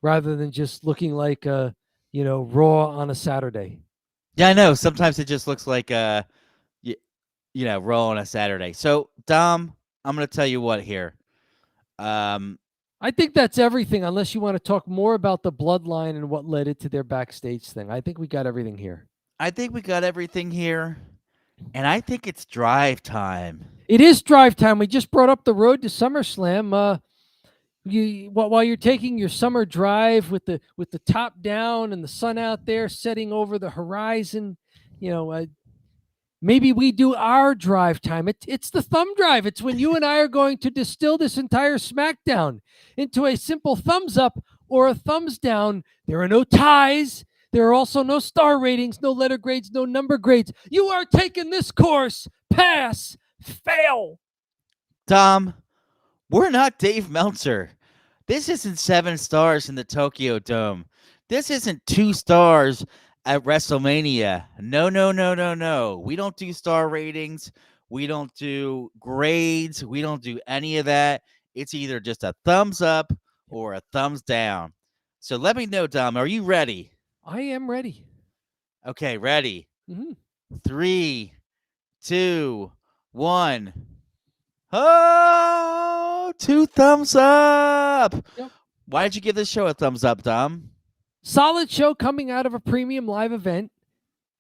rather than just looking like Raw on a Saturday.
Yeah, I know. Sometimes it just looks like Raw on a Saturday. So Dom, I'm gonna tell you what here.
I think that's everything, unless you want to talk more about the Bloodline and what led it to their backstage thing. I think we got everything here.
I think we got everything here, and I think it's drive time.
It is drive time. We just brought up the road to SummerSlam. While you're taking your summer drive with the top down and the sun out there setting over the horizon, maybe we do our drive time. It's the thumb drive. It's when you and I are going to distill this entire SmackDown into a simple thumbs up or a thumbs down. There are no ties. There are also no star ratings, no letter grades, no number grades. You are taking this course. Pass, fail.
Dom, we're not Dave Meltzer. This isn't 7 stars in the Tokyo Dome. This isn't 2 stars at WrestleMania. No. We don't do star ratings. We don't do grades. We don't do any of that. It's either just a thumbs up or a thumbs down. So let me know, Dom. Are you ready?
I am ready.
Okay, ready.
Mm-hmm.
3, 2, 1. Oh, 2 thumbs up.
Yep.
Why did you give this show a thumbs up, Dom?
Solid show coming out of a premium live event.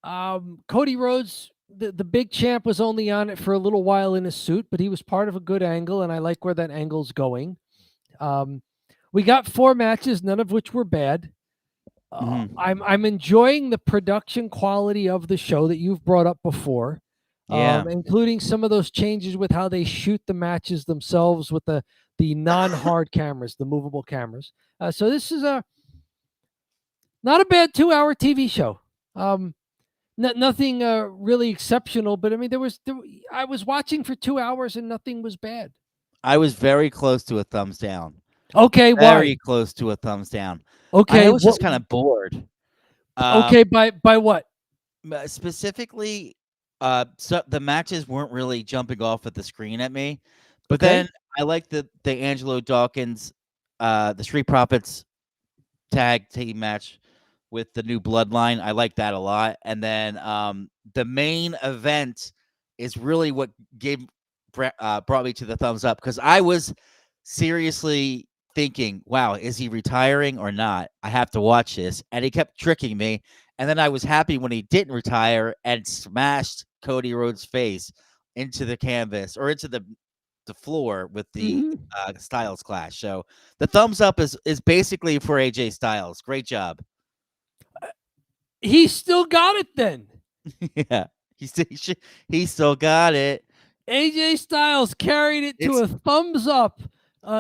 Cody Rhodes, the big champ, was only on it for a little while in a suit, but he was part of a good angle, and I like where that angle's going. We got 4 matches, none of which were bad. I'm enjoying the production quality of the show that you've brought up before.
Yeah.
Including some of those changes with how they shoot the matches themselves with the non-hard cameras, the movable cameras. So this is not a bad 2-hour TV show. Nothing really exceptional, but I mean, I was watching for 2 hours and nothing was bad.
I was very close to a thumbs down.
Okay,
very
why?
Close to a thumbs down.
Okay,
I was just kind of bored.
Okay, by what?
Specifically, so the matches weren't really jumping off at the screen at me, but then I like the Angelo Dawkins, the Street Profits tag team match with the new Bloodline. I like that a lot. And then the main event is really what brought me to the thumbs up, because I was seriously thinking, wow, is he retiring or not? I have to watch this. And he kept tricking me. And then I was happy when he didn't retire and smashed Cody Rhodes' face into the canvas or into the the floor with the
Mm-hmm.
Styles Clash. So the thumbs up is basically for AJ Styles. Great job.
He still got it then.
Yeah, he still got it.
AJ Styles carried it to
It's
a thumbs up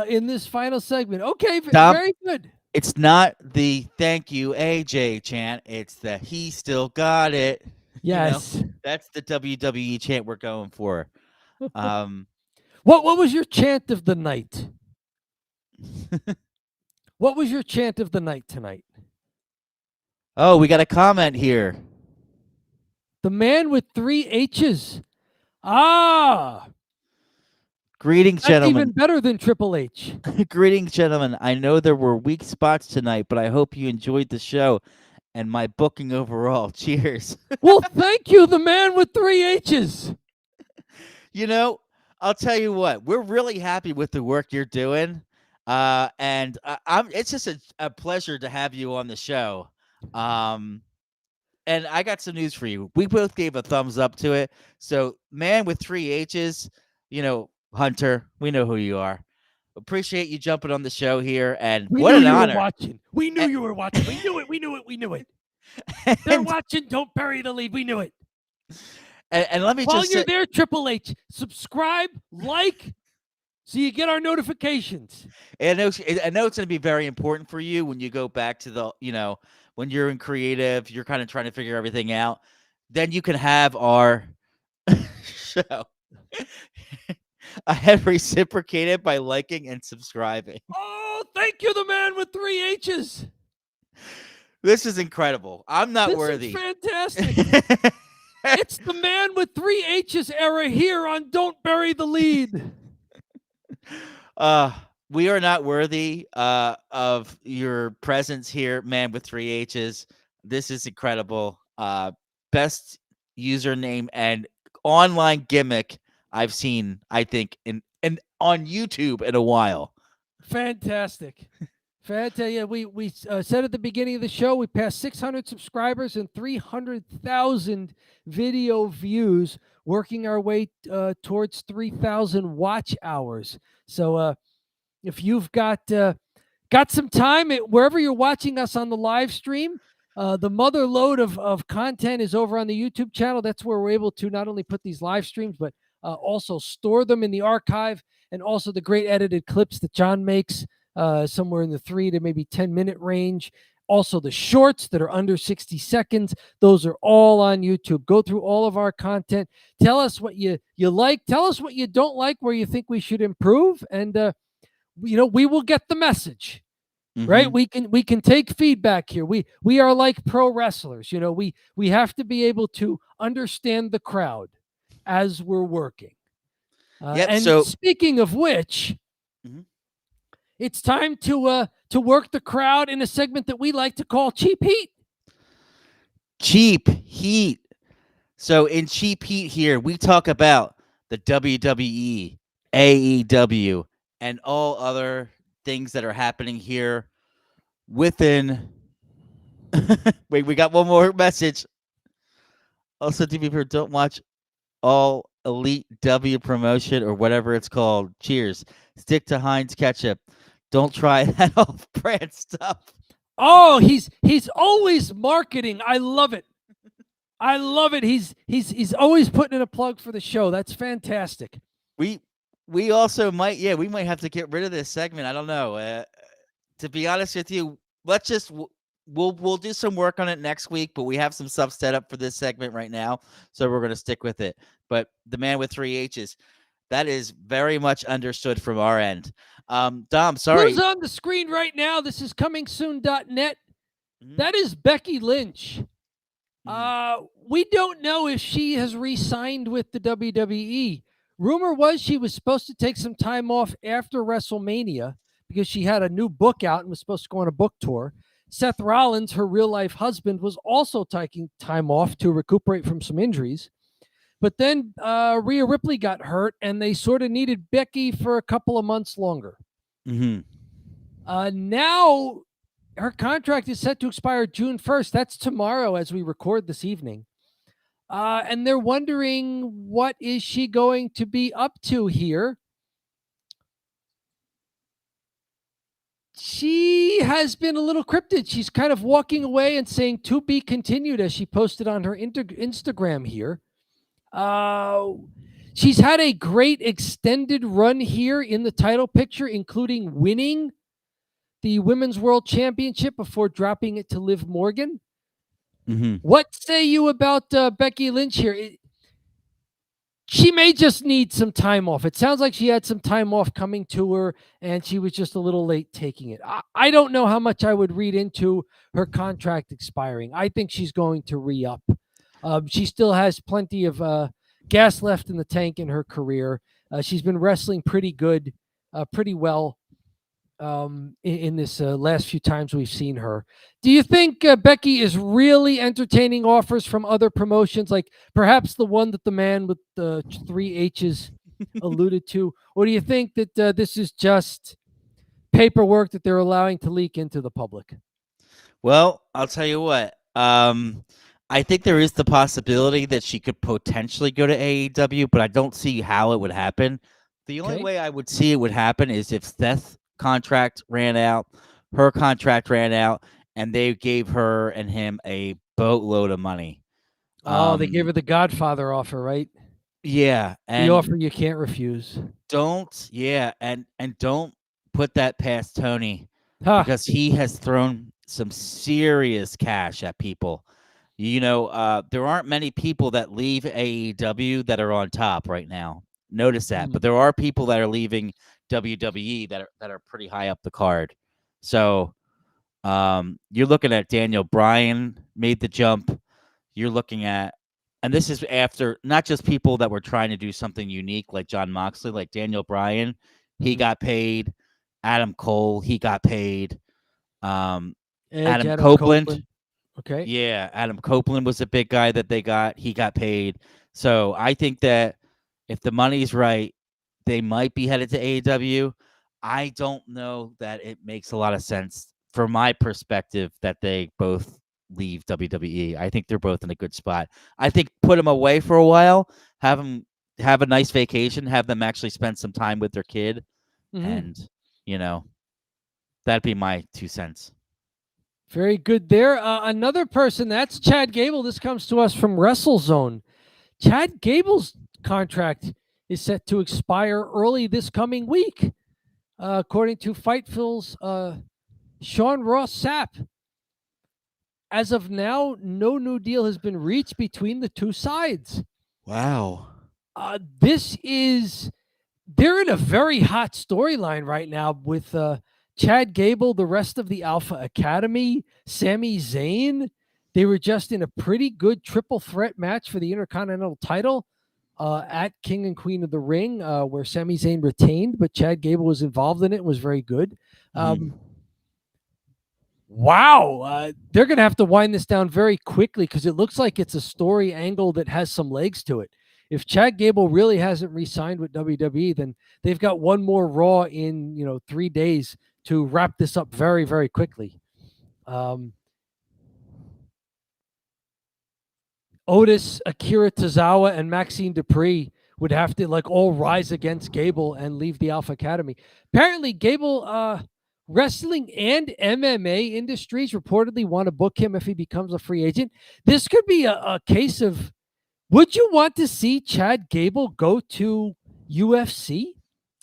in this final segment. Okay,
Tom.
very good.
It's not the "Thank you, AJ" chant. It's the "He still got it."
Yes.
You know, that's the WWE chant we're going for.
What was your chant of the night? What was your chant of the night tonight?
Oh, we got a comment here.
The man with 3 H's. Ah,
Greetings,
that's
gentlemen.
even better than Triple H.
Greetings, gentlemen. I know there were weak spots tonight, but I hope you enjoyed the show and my booking overall. Cheers.
Well, thank you, the man with 3 H's.
You know, I'll tell you what, we're really happy with the work you're doing. And it's just a pleasure to have you on the show. And I got some news for you. We both gave a thumbs up to it. So, man with 3 H's, you know, Hunter, we know who you are. Appreciate you jumping on the show here, and
We
what
knew
an
you
honor.
were watching. We knew you were watching. We knew it. We knew it. We knew it. They're watching. Don't bury the lead. We knew it.
And let me
While
just
you're
say,
there, Triple H, subscribe, like, so you get our notifications.
and I know it's going to be very important for you when you go back to the, you know, when you're in creative, you're kind of trying to figure everything out. Then you can have our show. I have reciprocated by liking and subscribing.
Oh, thank you, the man with 3 H's.
This is incredible. I'm not worthy.
This is fantastic. It's the man with 3 H's era here on Don't Bury the Lead.
We are not worthy of your presence here, man with 3 H's. This is incredible. Best username and online gimmick I've seen, I think, in on YouTube in a while.
Fantastic. Yeah, we said at the beginning of the show, we passed 600 subscribers and 300,000 video views, working our way towards 3,000 watch hours. So if you've got some time, wherever you're watching us on the live stream, the mother load of content is over on the YouTube channel. That's where we're able to not only put these live streams, but also store them in the archive, and also the great edited clips that John makes somewhere in the 3 to maybe 10-minute range. Also the shorts that are under 60 seconds. Those are all on YouTube. Go through all of our content. Tell us what you like. Tell us what you don't like, where you think we should improve. And, we will get the message. Right? We can take feedback here. We are like pro wrestlers. We have to be able to understand the crowd as we're working. And
so
speaking of which, it's time to work the crowd in a segment that we like to call Cheap Heat.
Cheap Heat. So in Cheap Heat here, we talk about the WWE, AEW, and all other things that are happening here within. Wait, we got one more message. Also, people don't watch all Elite W promotion or whatever it's called. Cheers. Stick to Heinz ketchup. Don't try that off-brand stuff.
Oh, he's always marketing. I love it. I love it. He's always putting in a plug for the show. That's fantastic.
We also might have to get rid of this segment. I don't know. To be honest with you, we'll do some work on it next week, but we have some stuff set up for this segment right now, so we're going to stick with it. But the man with 3 H's, that is very much understood from our end. Dom, sorry.
Who's on the screen right now? This is comingsoon.net. That is Becky Lynch. We don't know if she has re-signed with the WWE. Rumor was she was supposed to take some time off after WrestleMania because she had a new book out and was supposed to go on a book tour. Seth Rollins, her real-life husband, was also taking time off to recuperate from some injuries. But then Rhea Ripley got hurt, and they sort of needed Becky for a couple of months longer. Now her contract is set to expire June 1st. That's tomorrow as we record this evening. And they're wondering, what is she going to be up to here? She has been a little cryptic. She's kind of walking away and saying "to be continued" as she posted on her Instagram here. She's had a great extended run here in the title picture, including winning the Women's World Championship before dropping it to Liv Morgan.
Mm-hmm.
What say you about Becky Lynch here? She may just need some time off. It sounds like she had some time off coming to her, and she was just a little late taking it. I don't know how much I would read into her contract expiring. I think she's going to re-up. She still has plenty of gas left in the tank in her career. She's been wrestling pretty good, pretty well in this last few times we've seen her. Do you think Becky is really entertaining offers from other promotions, like perhaps the one that the man with the 3 H's alluded to? Or do you think that this is just paperwork that they're allowing to leak into the public?
Well, I'll tell you what. I think there is the possibility that she could potentially go to AEW, but I don't see how it would happen. The only way I would see it would happen is if Seth's contract ran out, her contract ran out, and they gave her and him a boatload of money.
They gave her the Godfather offer, right?
Yeah, and
the offer you can't refuse.
Don't put that past Tony because he has thrown some serious cash at people. You know, there aren't many people that leave AEW that are on top right now. Notice that, but there are people that are leaving WWE that are pretty high up the card. So, you're looking at Daniel Bryan made the jump. You're looking at, and this is after not just people that were trying to do something unique like Jon Moxley, like Daniel Bryan, he got paid. Adam Cole, he got paid. Adam Copeland.
Okay.
Yeah, Adam Copeland was a big guy that they got. He got paid. So I think that if the money's right, they might be headed to AEW. I don't know that it makes a lot of sense from my perspective that they both leave WWE. I think they're both in a good spot. I think put them away for a while, have them have a nice vacation, have them actually spend some time with their kid, and that'd be my 2 cents.
Very good there. Another person, that's Chad Gable. This comes to us from WrestleZone. Chad Gable's contract is set to expire early this coming week, according to Fightful's Sean Ross Sapp. As of now, no new deal has been reached between the two sides.
Wow.
They're in a very hot storyline right now with Chad Gable, the rest of the Alpha Academy, Sami Zayn. They were just in a pretty good triple threat match for the Intercontinental title at King and Queen of the Ring, where Sami Zayn retained, but Chad Gable was involved in it and was very good. Wow. They're going to have to wind this down very quickly because it looks like it's a story angle that has some legs to it. If Chad Gable really hasn't re-signed with WWE, then they've got one more Raw in 3 days to wrap this up very, very quickly. Otis, Akira Tozawa, and Maxine Dupree would have to all rise against Gable and leave the Alpha Academy. Apparently, Gable, wrestling and MMA industries reportedly want to book him if he becomes a free agent. This could be a case of, would you want to see Chad Gable go to UFC?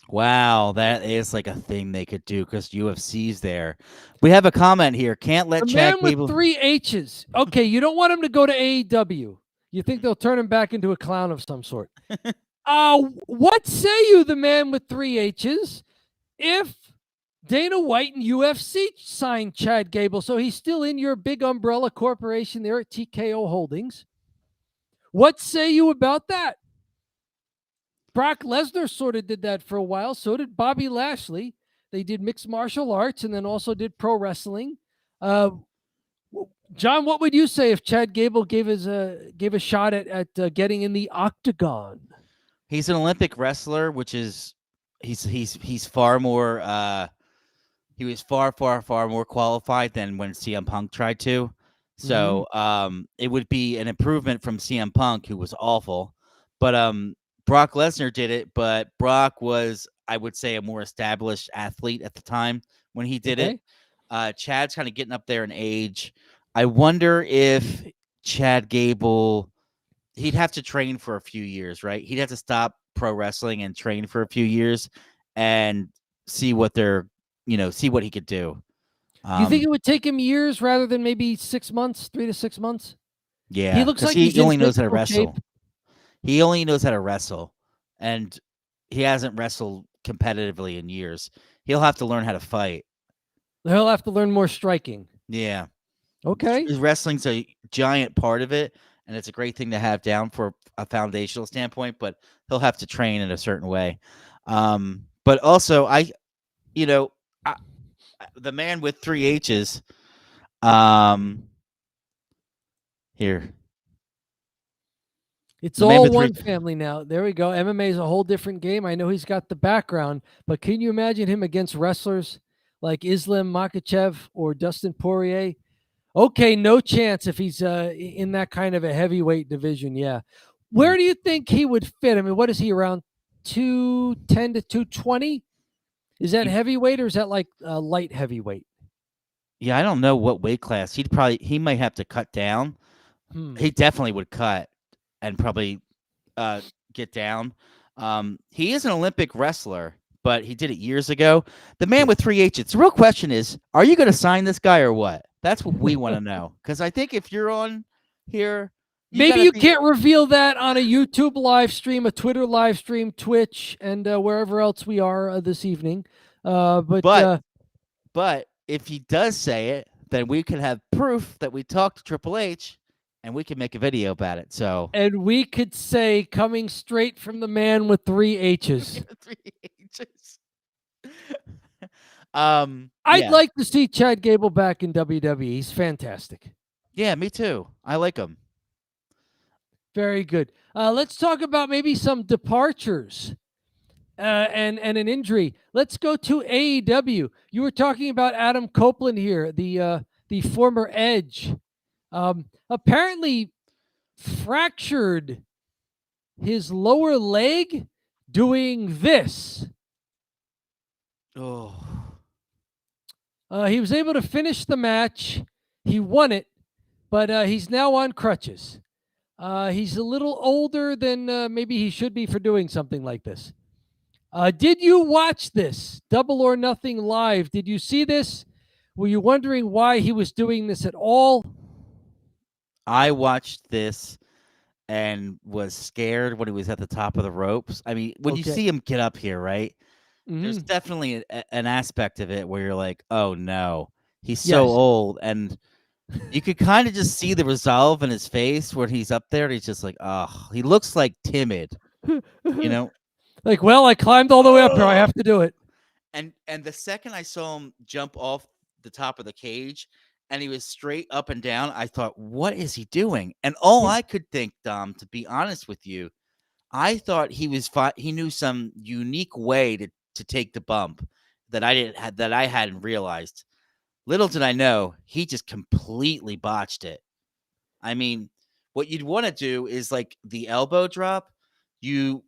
Wow, that is like a thing they could do because UFC's there. We have a comment here. Can't let Chad Gable.
With 3 H's. Okay, you don't want him to go to AEW. You think they'll turn him back into a clown of some sort. What say you, the man with 3 H's, if Dana White and UFC signed Chad Gable, so he's still in your big umbrella corporation there at TKO Holdings? What say you about that? Brock Lesnar sort of did that for a while. So did Bobby Lashley. They did mixed martial arts and then also did pro wrestling. John, what would you say if Chad Gable gave a shot at getting in the octagon?
He's an Olympic wrestler, which is he's far more. He was far more qualified than when CM Punk tried to. So it would be an improvement from CM Punk, who was awful. But Brock Lesnar did it, but Brock was, I would say, a more established athlete at the time when he did it. Chad's kind of getting up there in age. I wonder if Chad Gable, he'd have to train for a few years, right? He'd have to stop pro wrestling and train for a few years and see what see what he could do.
You think it would take him years rather than maybe 6 months, 3 to 6 months?
Yeah,
he looks like
he only knows how to
physical
wrestle.
shape.
He only knows how to wrestle, and he hasn't wrestled competitively in years. He'll have to learn how to fight.
He'll have to learn more striking.
Yeah.
Okay.
Wrestling's a giant part of it, and it's a great thing to have down for a foundational standpoint, but he'll have to train in a certain way. But also, the man with 3 H's, here.
It's all one family now. There we go. MMA is a whole different game. I know he's got the background, but can you imagine him against wrestlers like Islam Makhachev or Dustin Poirier? Okay, no chance if he's in that kind of a heavyweight division. Yeah. Where do you think he would fit? I mean, what is he, around 210 to 220? Is that heavyweight or is that like light heavyweight?
Yeah, I don't know what weight class. He might have to cut down. He definitely would cut and probably get down. He is an Olympic wrestler, but he did it years ago. The man with 3 H's. The real question is, are you going to sign this guy or what? That's what we want to know. Because I think if you're on here,
maybe you can't reveal that on a YouTube live stream, a Twitter live stream, Twitch, and wherever else we are this evening. But
if he does say it, then we can have proof that we talked to Triple H, and we can make a video about it.
And we could say, coming straight from the man with 3 H's.
3 H's.
I'd like to see Chad Gable back in WWE. He's fantastic.
Yeah, me too. I like him.
Very good. Let's talk about maybe some departures and an injury. Let's go to AEW. You were talking about Adam Copeland here, the former Edge. Apparently fractured his lower leg doing this.
Oh.
He was able to finish the match. He won it, but he's now on crutches. He's a little older than maybe he should be for doing something like this. Did you watch this? Double or Nothing live. Did you see this? Were you wondering why he was doing this at all?
I watched this and was scared when he was at the top of the ropes. I mean, when you see him get up here, right? There's definitely an aspect of it where you're like, oh no, he's so old. And you could kind of just see the resolve in his face when he's up there. And he's just like, oh, he looks like timid,
Like, well, I climbed all the way up here. I have to do it.
And the second I saw him jump off the top of the cage and he was straight up and down, I thought, what is he doing? And all I could think, Dom, to be honest with you, I thought he knew some unique way to take the bump that I hadn't realized. Little did I know, he just completely botched it. I mean, what you'd want to do is like the elbow drop. You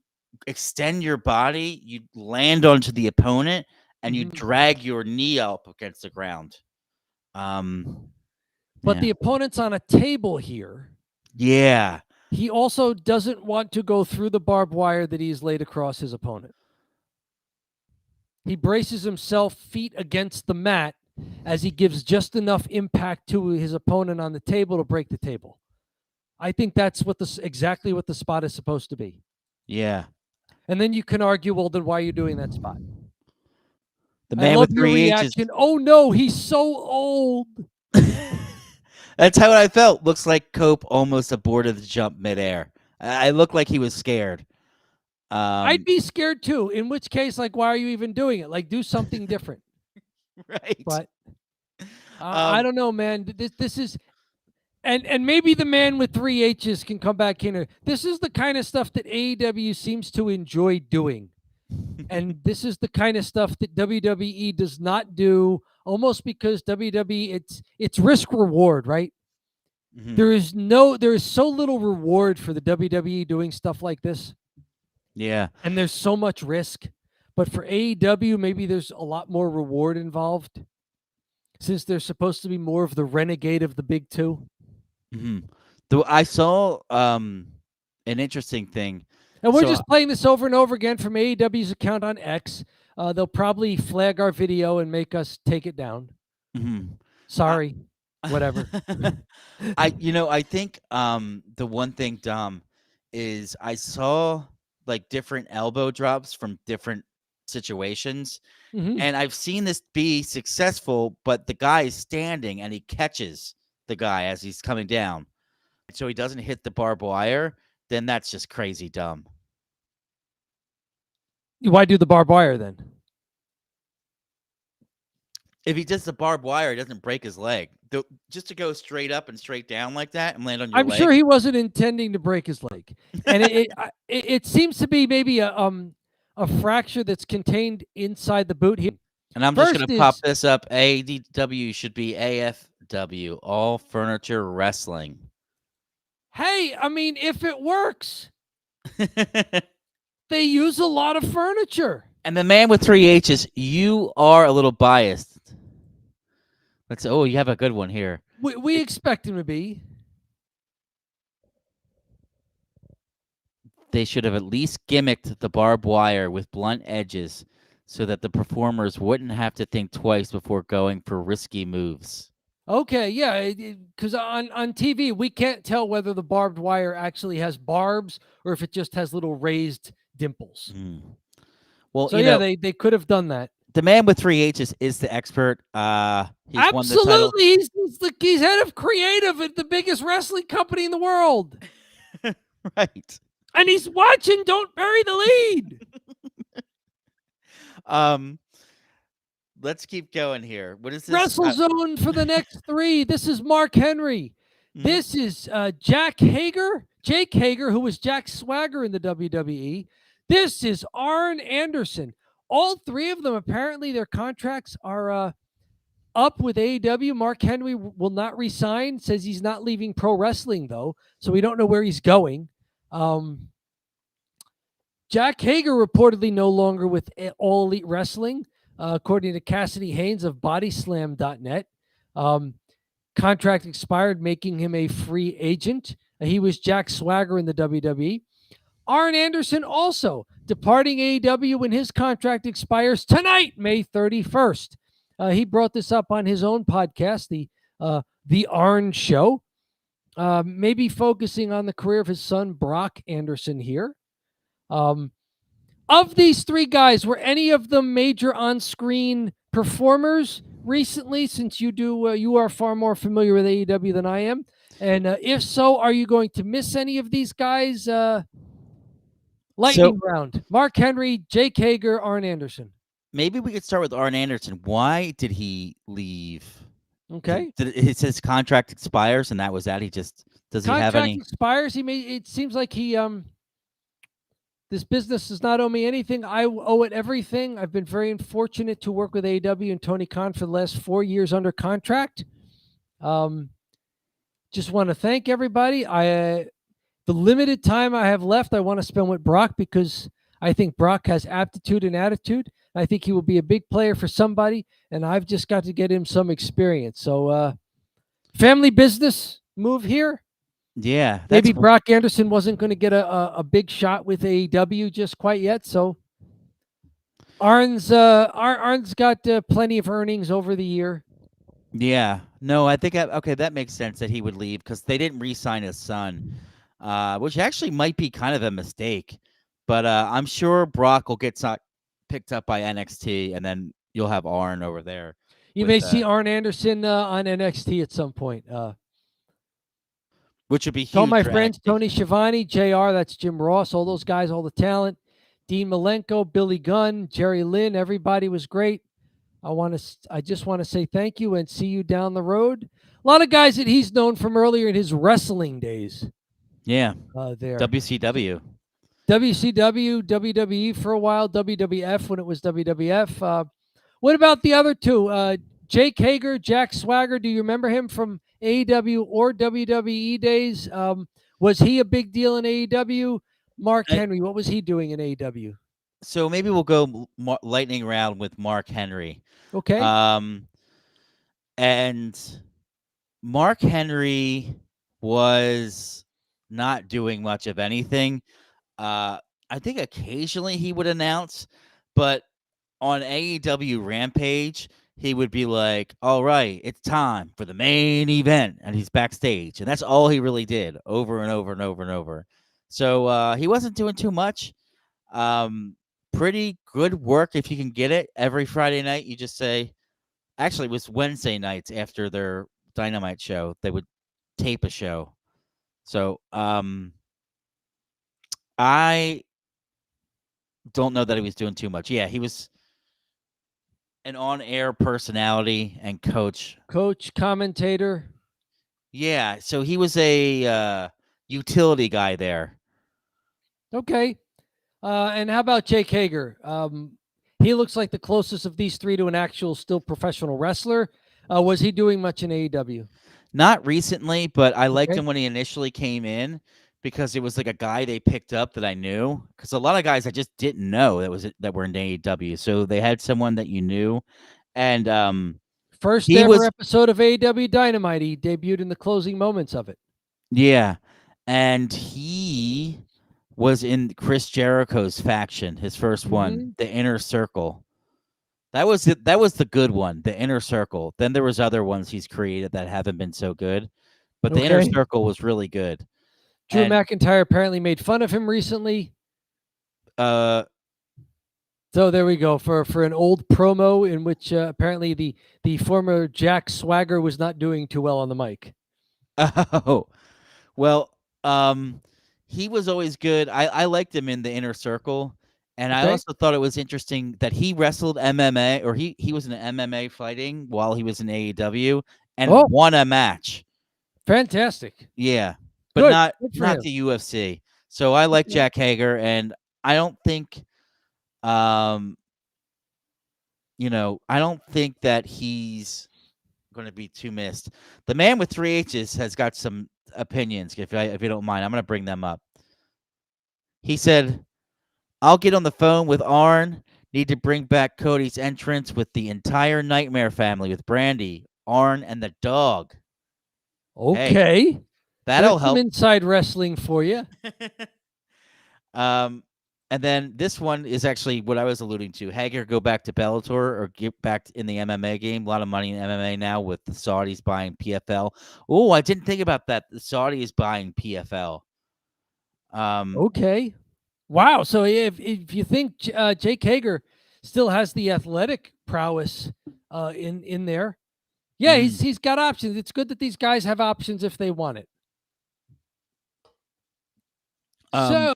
extend your body, you land onto the opponent, and you drag your knee up against the ground.
But the opponent's on a table here.
Yeah.
He also doesn't want to go through the barbed wire that he's laid across his opponent. He braces himself, feet against the mat, as he gives just enough impact to his opponent on the table to break the table. I think that's exactly what the spot is supposed to be.
Yeah.
And then you can argue, well, then why are you doing that spot?
The man with 3 H's.
Oh no, he's so old.
That's how I felt. Looks like Cope almost aborted the jump midair. I looked like he was scared.
I'd be scared too. In which case, like, why are you even doing it? Like, do something different.
Right.
But I don't know, man. This is, and maybe the man with 3 H's can come back in here. This is the kind of stuff that AEW seems to enjoy doing. And this is the kind of stuff that WWE does not do, almost because WWE, it's risk reward, right?
Mm-hmm.
There is so little reward for the WWE doing stuff like this.
Yeah.
And there's so much risk. But for AEW, maybe there's a lot more reward involved, since they're supposed to be more of the renegade of the big two.
Though I saw an interesting thing.
And we're
So-
just playing this over and over again from AEW's account on X. They'll probably flag our video and make us take it down. Sorry, whatever.
I think the one thing, Dom, is I saw like different elbow drops from different situations, and I've seen this be successful, but the guy is standing and he catches the guy as he's coming down, so he doesn't hit the barbed wire. Then that's just crazy dumb.
Why do the barbed wire then?
If he does the barbed wire, he doesn't break his leg. Just to go straight up and straight down like that and land on your leg.
I'm sure he wasn't intending to break his leg, and it seems to be maybe a fracture that's contained inside the boot here.
And I'm just going to pop this up. AEW should be AFW, All Furniture Wrestling.
Hey, I mean, if it works, they use a lot of furniture.
And the man with 3 H's, you are a little biased. You have a good one here.
We expect him to be.
They should have at least gimmicked the barbed wire with blunt edges so that the performers wouldn't have to think twice before going for risky moves.
Okay, yeah, because on TV, we can't tell whether the barbed wire actually has barbs or if it just has little raised dimples.
Well,
so they could have done that.
The man with 3 H's is the expert. He's
Absolutely,
won the title.
He's head of creative at the biggest wrestling company in the world.
Right.
And he's watching Don't Bury the
Lead. Let's keep going here. What is this?
WrestleZone for the next 3. This is Mark Henry. This is Jake Hager, who was Jack Swagger in the WWE. This is Arn Anderson. All 3 of them, apparently their contracts are up with AEW. Mark Henry will not resign, says he's not leaving pro wrestling, though, so we don't know where he's going. Jack Hager reportedly no longer with All Elite Wrestling, according to Cassidy Haynes of Bodyslam.net. Contract expired, making him a free agent. He was Jack Swagger in the WWE. Arn Anderson also departing AEW when his contract expires tonight, May 31st. He brought this up on his own podcast, the Arn Show, maybe focusing on the career of his son, Brock Anderson here. Of these 3 guys, were any of them major on-screen performers recently, since you are far more familiar with AEW than I am? And if so, are you going to miss any of these guys? Lightning round. Mark Henry, Jake Hager, Arn Anderson.
Maybe we could start with Arn Anderson. Why did he leave?
Okay.
His contract expires, and that was that. Does he have any?
Contract expires. It seems like he this business does not owe me anything. I owe it everything. I've been very fortunate to work with AEW and Tony Khan for the last 4 years under contract. Just want to thank everybody. The limited time I have left, I want to spend with Brock, because I think Brock has aptitude and attitude. I think he will be a big player for somebody, and I've just got to get him some experience. So family business move here.
Yeah.
Maybe Brock Anderson wasn't going to get a big shot with AEW just quite yet. So Arn's got plenty of earnings over the year.
Yeah. No, I think, that makes sense that he would leave, because they didn't re-sign his son. Which actually might be kind of a mistake, but I'm sure Brock will get picked up by NXT, and then you'll have Arn over there.
You may see Arn Anderson on NXT at some point.
Which would be huge.
All my friends, Tony Schiavone, JR, that's Jim Ross, all those guys, all the talent. Dean Malenko, Billy Gunn, Jerry Lynn, everybody was great. I just want to say thank you and see you down the road. A lot of guys that he's known from earlier in his wrestling days.
Yeah.
There.
WCW,
WWE for a while, WWF when it was WWF. What about the other 2? Jake Hager, Jack Swagger. Do you remember him from AEW or WWE days? Was he a big deal in AEW? Mark Henry, what was he doing in AEW?
So maybe we'll go lightning round with Mark Henry.
Okay.
And Mark Henry was not doing much of anything. I think occasionally he would announce, but on AEW Rampage, he would be like, all right, it's time for the main event. And he's backstage. And that's all he really did over and over and over and over. So he wasn't doing too much. Pretty good work if you can get it. Every Friday night, you just say, actually, it was Wednesday nights after their Dynamite show. They would tape a show. So I don't know that he was doing too much. Yeah, he was an on-air personality and coach.
Coach, commentator.
Yeah, so he was a utility guy there.
Okay. And how about Jake Hager? He looks like the closest of these three to an actual still professional wrestler. Was he doing much in AEW?
Not recently, but I liked him when he initially came in because it was like a guy they picked up that I knew. Because a lot of guys I just didn't know that were in AEW, so they had someone that you knew. And
first ever episode of AEW Dynamite, he debuted in the closing moments of it.
Yeah, and he was in Chris Jericho's faction, his first one, the Inner Circle. That was it. That was the good one, the Inner Circle. Then there was other ones he's created that haven't been so good, but the Inner Circle was really good.
Drew McIntyre apparently made fun of him recently.
So
there we go for an old promo in which apparently the former Jack Swagger was not doing too well on the mic.
Oh, well, he was always good. I liked him in the Inner Circle. And I also thought it was interesting that he wrestled MMA, or he was in MMA fighting while he was in AEW and won a match.
Fantastic.
Yeah, but not the UFC. So I like Jack Hager, and I don't think, I don't think that he's going to be too missed. The man with 3 H's has got some opinions. If you don't mind, I'm going to bring them up. He said, I'll get on the phone with Arn. Need to bring back Cody's entrance with the entire Nightmare family with Brandy, Arn, and the dog.
Okay.
Hey, that'll help.
Some inside wrestling for you.
And then this one is actually what I was alluding to. Hager go back to Bellator or get back in the MMA game. A lot of money in MMA now with the Saudis buying PFL. Oh, I didn't think about that. The Saudis buying PFL.
Okay. Wow. So if you think Jake Hager still has the athletic prowess in there, yeah, he's got options. It's good that these guys have options if they want it. So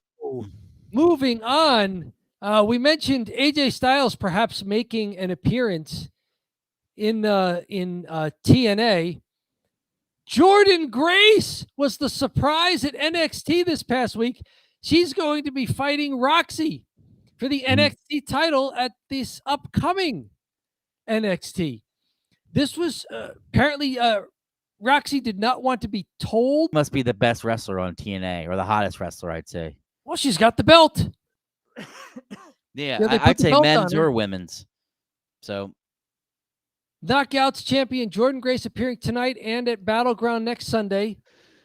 moving on, we mentioned AJ Styles perhaps making an appearance in TNA. Jordynne Grace was the surprise at NXT this past week. She's going to be fighting Roxy for the NXT title at this upcoming NXT. This was apparently Roxy did not want to be told.
Must be the best wrestler on TNA, or the hottest wrestler, I'd say.
Well, she's got the belt.
Yeah, I'd say men's or women's. So,
Knockouts champion Jordynne Grace appearing tonight and at Battleground next Sunday,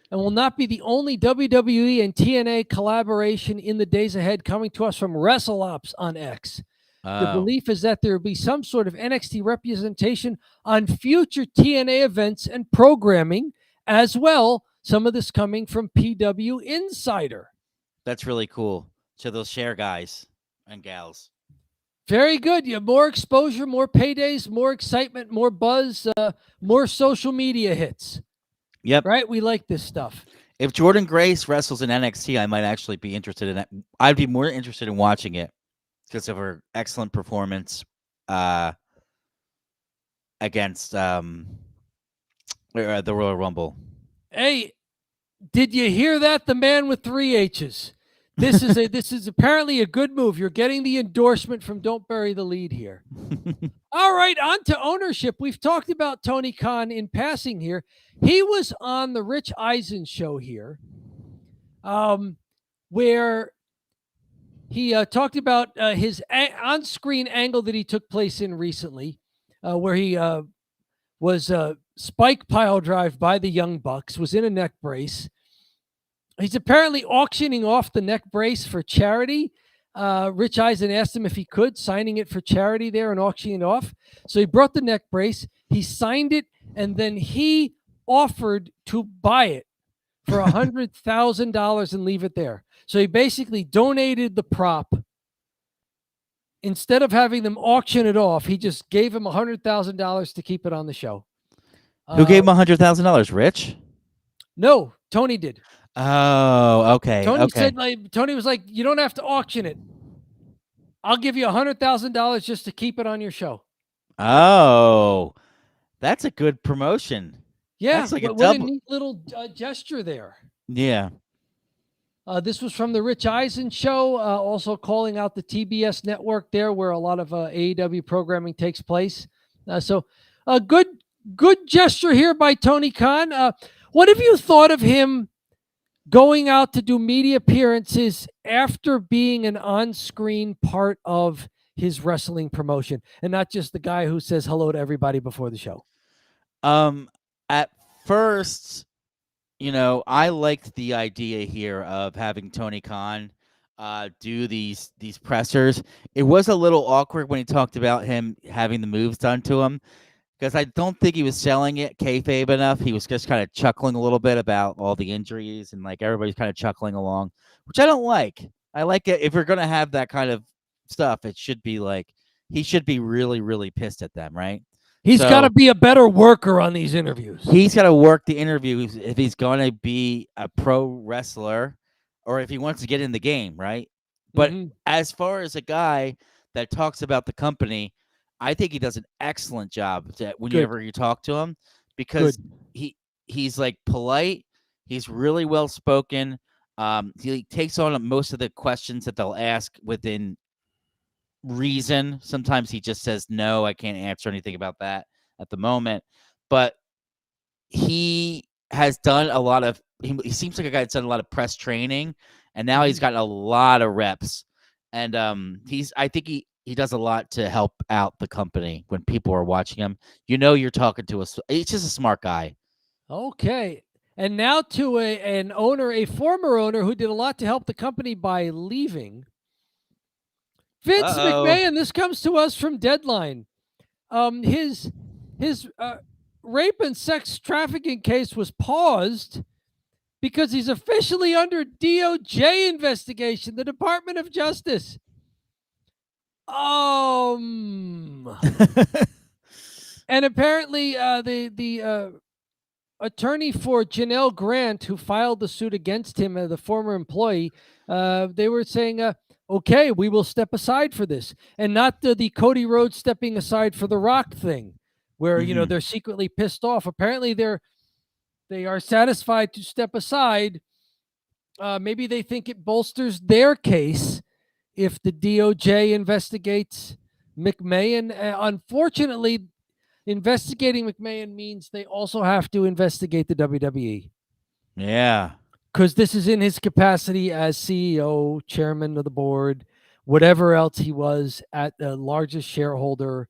and will not be the only WWE and TNA collaboration in the days ahead, coming to us from WrestleOps on X. The belief is that there will be some sort of NXT representation on future TNA events and programming as well. Some of this coming from PW Insider.
That's really cool. So they'll share guys and gals.
Very good. You have more exposure, more paydays, more excitement, more buzz, more social media hits.
Yep.
Right? We like this stuff.
If Jordynne Grace wrestles in NXT, I might actually be interested in it. I'd be more interested in watching it because of her excellent performance against the Royal Rumble.
Hey, did you hear that? The man with 3 H's. This is apparently a good move. You're getting the endorsement from Don't Bury the Lead here. All right, on to ownership. We've talked about Tony Khan in passing here. He was on the Rich Eisen show here, where He talked about his on-screen angle that he took place in recently, where he was spike pile drive by the Young Bucks, was in a neck brace. He's apparently auctioning off the neck brace for charity. Rich Eisen asked him if he could, signing it for charity there and auctioning it off. So he brought the neck brace, he signed it, and then he offered to buy it for $100,000 and leave it there. So he basically donated the prop. Instead of having them auction it off, he just gave him $100,000 to keep it on the show.
Who gave him $100,000? Rich?
No, Tony did.
Oh, okay.
Tony said, Tony was like, you don't have to auction it. I'll give you $100,000 just to keep it on your show.
Oh, that's a good promotion.
Yeah,
that's like
what a neat little gesture there.
Yeah.
This was from the Rich Eisen show, also calling out the TBS network there, where a lot of AEW programming takes place. So a good gesture here by Tony Khan. What have you thought of him going out to do media appearances after being an on-screen part of his wrestling promotion and not just the guy who says hello to everybody before the show?
At first, I liked the idea here of having Tony Khan do these pressers. It was a little awkward when he talked about him having the moves done to him, because I don't think he was selling it kayfabe enough. He was just kind of chuckling a little bit about all the injuries, and like everybody's kind of chuckling along, which I don't like. I like it if you're going to have that kind of stuff. It should be like he should be really, really pissed at them, right?
He's got to be a better worker on these interviews.
He's got to work the interviews if he's going to be a pro wrestler or if he wants to get in the game, right? But as far as a guy that talks about the company, I think he does an excellent job whenever you talk to him, because he's like polite. He's really well spoken. He takes on most of the questions that they'll ask within reason. Sometimes he just says, no, I can't answer anything about that at the moment. But he has done a lot of, he seems like a guy that's done a lot of press training, and now he's gotten a lot of reps. And I think he does a lot to help out the company when people are watching him. You're talking to he's just a smart guy.
Okay. And now to a former owner who did a lot to help the company by leaving. Vince McMahon, this comes to us from Deadline. His rape and sex trafficking case was paused because he's officially under DOJ investigation, the Department of Justice. And apparently the attorney for Janelle Grant, who filed the suit against him, the former employee, they were saying, okay, we will step aside for this, and not the Cody Rhodes stepping aside for the Rock thing, where they're secretly pissed off. Apparently they are satisfied to step aside. Maybe they think it bolsters their case if the DOJ investigates McMahon. Unfortunately, investigating McMahon means they also have to investigate the WWE.
Yeah.
Because this is in his capacity as CEO, chairman of the board, whatever else he was, at the largest shareholder,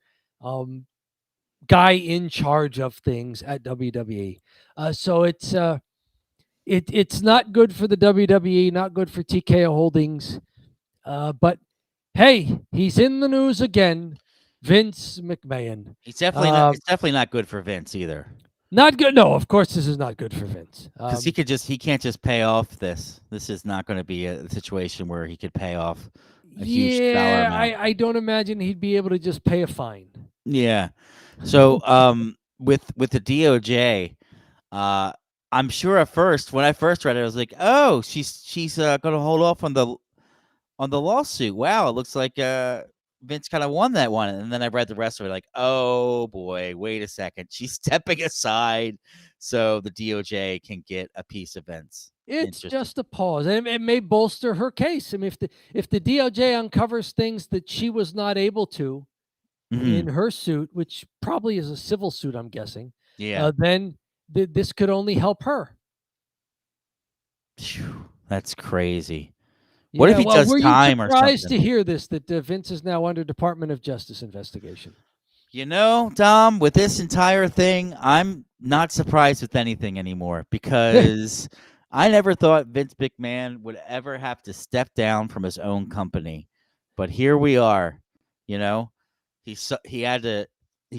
guy in charge of things at WWE. So it's not good for the WWE, not good for TKO Holdings. But hey, he's in the news again, Vince McMahon.
It's definitely not good for Vince either.
Not good. No, of course this is not good for Vince.
Because he can't just pay off this. This is not going to be a situation where he could pay off a huge dollar amount.
I don't imagine he'd be able to just pay a fine.
Yeah. So with the DOJ, I'm sure at first, when I first read it, I was like, oh, she's going to hold off on the lawsuit. Wow, it looks like Vince kind of won that one. And then I read the rest of it, like, oh boy, wait a second. She's stepping aside so the DOJ can get a piece of Vince.
It's just a pause. And it may bolster her case. I mean, if the DOJ uncovers things that she was not able to in her suit, which probably is a civil suit, I'm guessing, then this could only help her.
That's crazy. What if he does
were
time
you
or
surprised
something?
to hear this, that Vince is now under Department of Justice investigation?
You know, Dom, with this entire thing, I'm not surprised with anything anymore because I never thought Vince McMahon would ever have to step down from his own company. But here we are. You know, he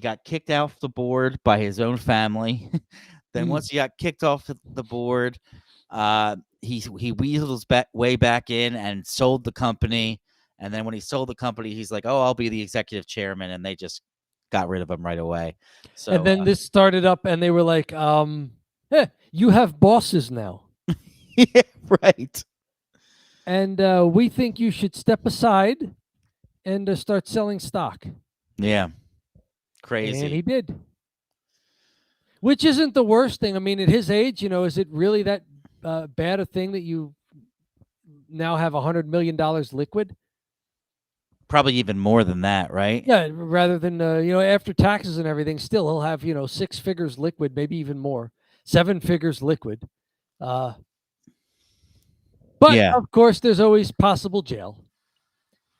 got kicked off the board by his own family. Then once he got kicked off the board, he weaseled way back in and sold the company. And then when he sold the company, he's like, "Oh, I'll be the executive chairman," and they just got rid of him right away. So
And then this started up, and they were like, you have bosses now.
yeah, right.
And we think you should step aside and start selling stock.
Yeah. Crazy.
And he did. Which isn't the worst thing. I mean, at his age, is it really that bad a thing that you now have $100 million liquid?
Probably even more than that, right?
Yeah, rather than, after taxes and everything, still he'll have, 6 figures liquid, maybe even more, 7 figures liquid. But,
Yeah.
of course, there's always possible jail.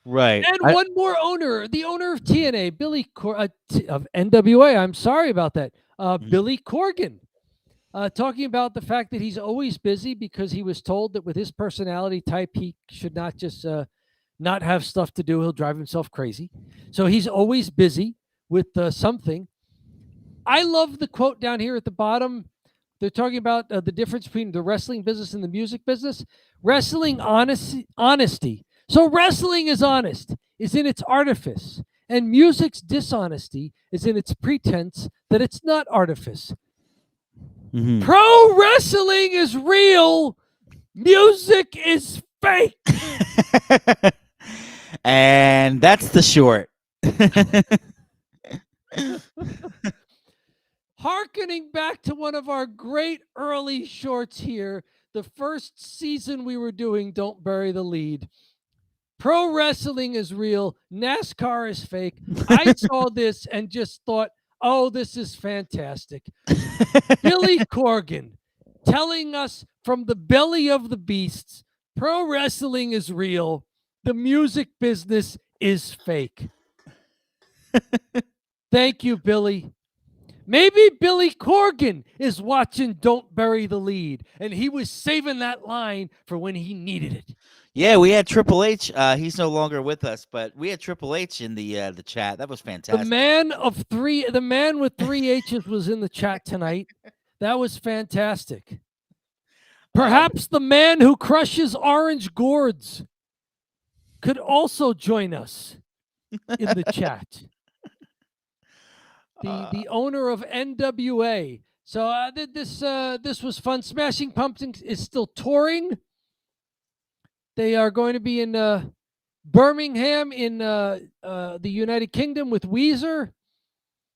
Right.
And one more owner, the owner of TNA, of NWA. I'm sorry about that. Billy Corgan, talking about the fact that he's always busy because he was told that with his personality type, he should not just not have stuff to do. He'll drive himself crazy. So he's always busy with something. I love the quote down here at the bottom. They're talking about the difference between the wrestling business and the music business. Wrestling honesty. So wrestling is honest, is in its artifice. And music's dishonesty is in its pretense that it's not artifice.
Mm-hmm.
Pro wrestling is real. Music is fake.
And that's the short.
Harkening back to one of our great early shorts here, the first season we were doing Don't Bury the Lead. Pro wrestling is real. NASCAR is fake. I saw this and just thought, oh, this is fantastic. Billy Corgan telling us from the belly of the beasts, pro wrestling is real. The music business is fake. Thank you, Billy. Maybe Billy Corgan is watching Don't Bury the Lead, and he was saving that line for when he needed it.
Yeah, we had Triple H. He's no longer with us, but we had Triple H in the chat. That was fantastic.
The man with 3 H's was in the chat tonight. That was fantastic. Perhaps the man who crushes orange gourds could also join us in the chat. The owner of NWA. So this was fun. Smashing Pumpkins is still touring. They are going to be in Birmingham in the United Kingdom with Weezer.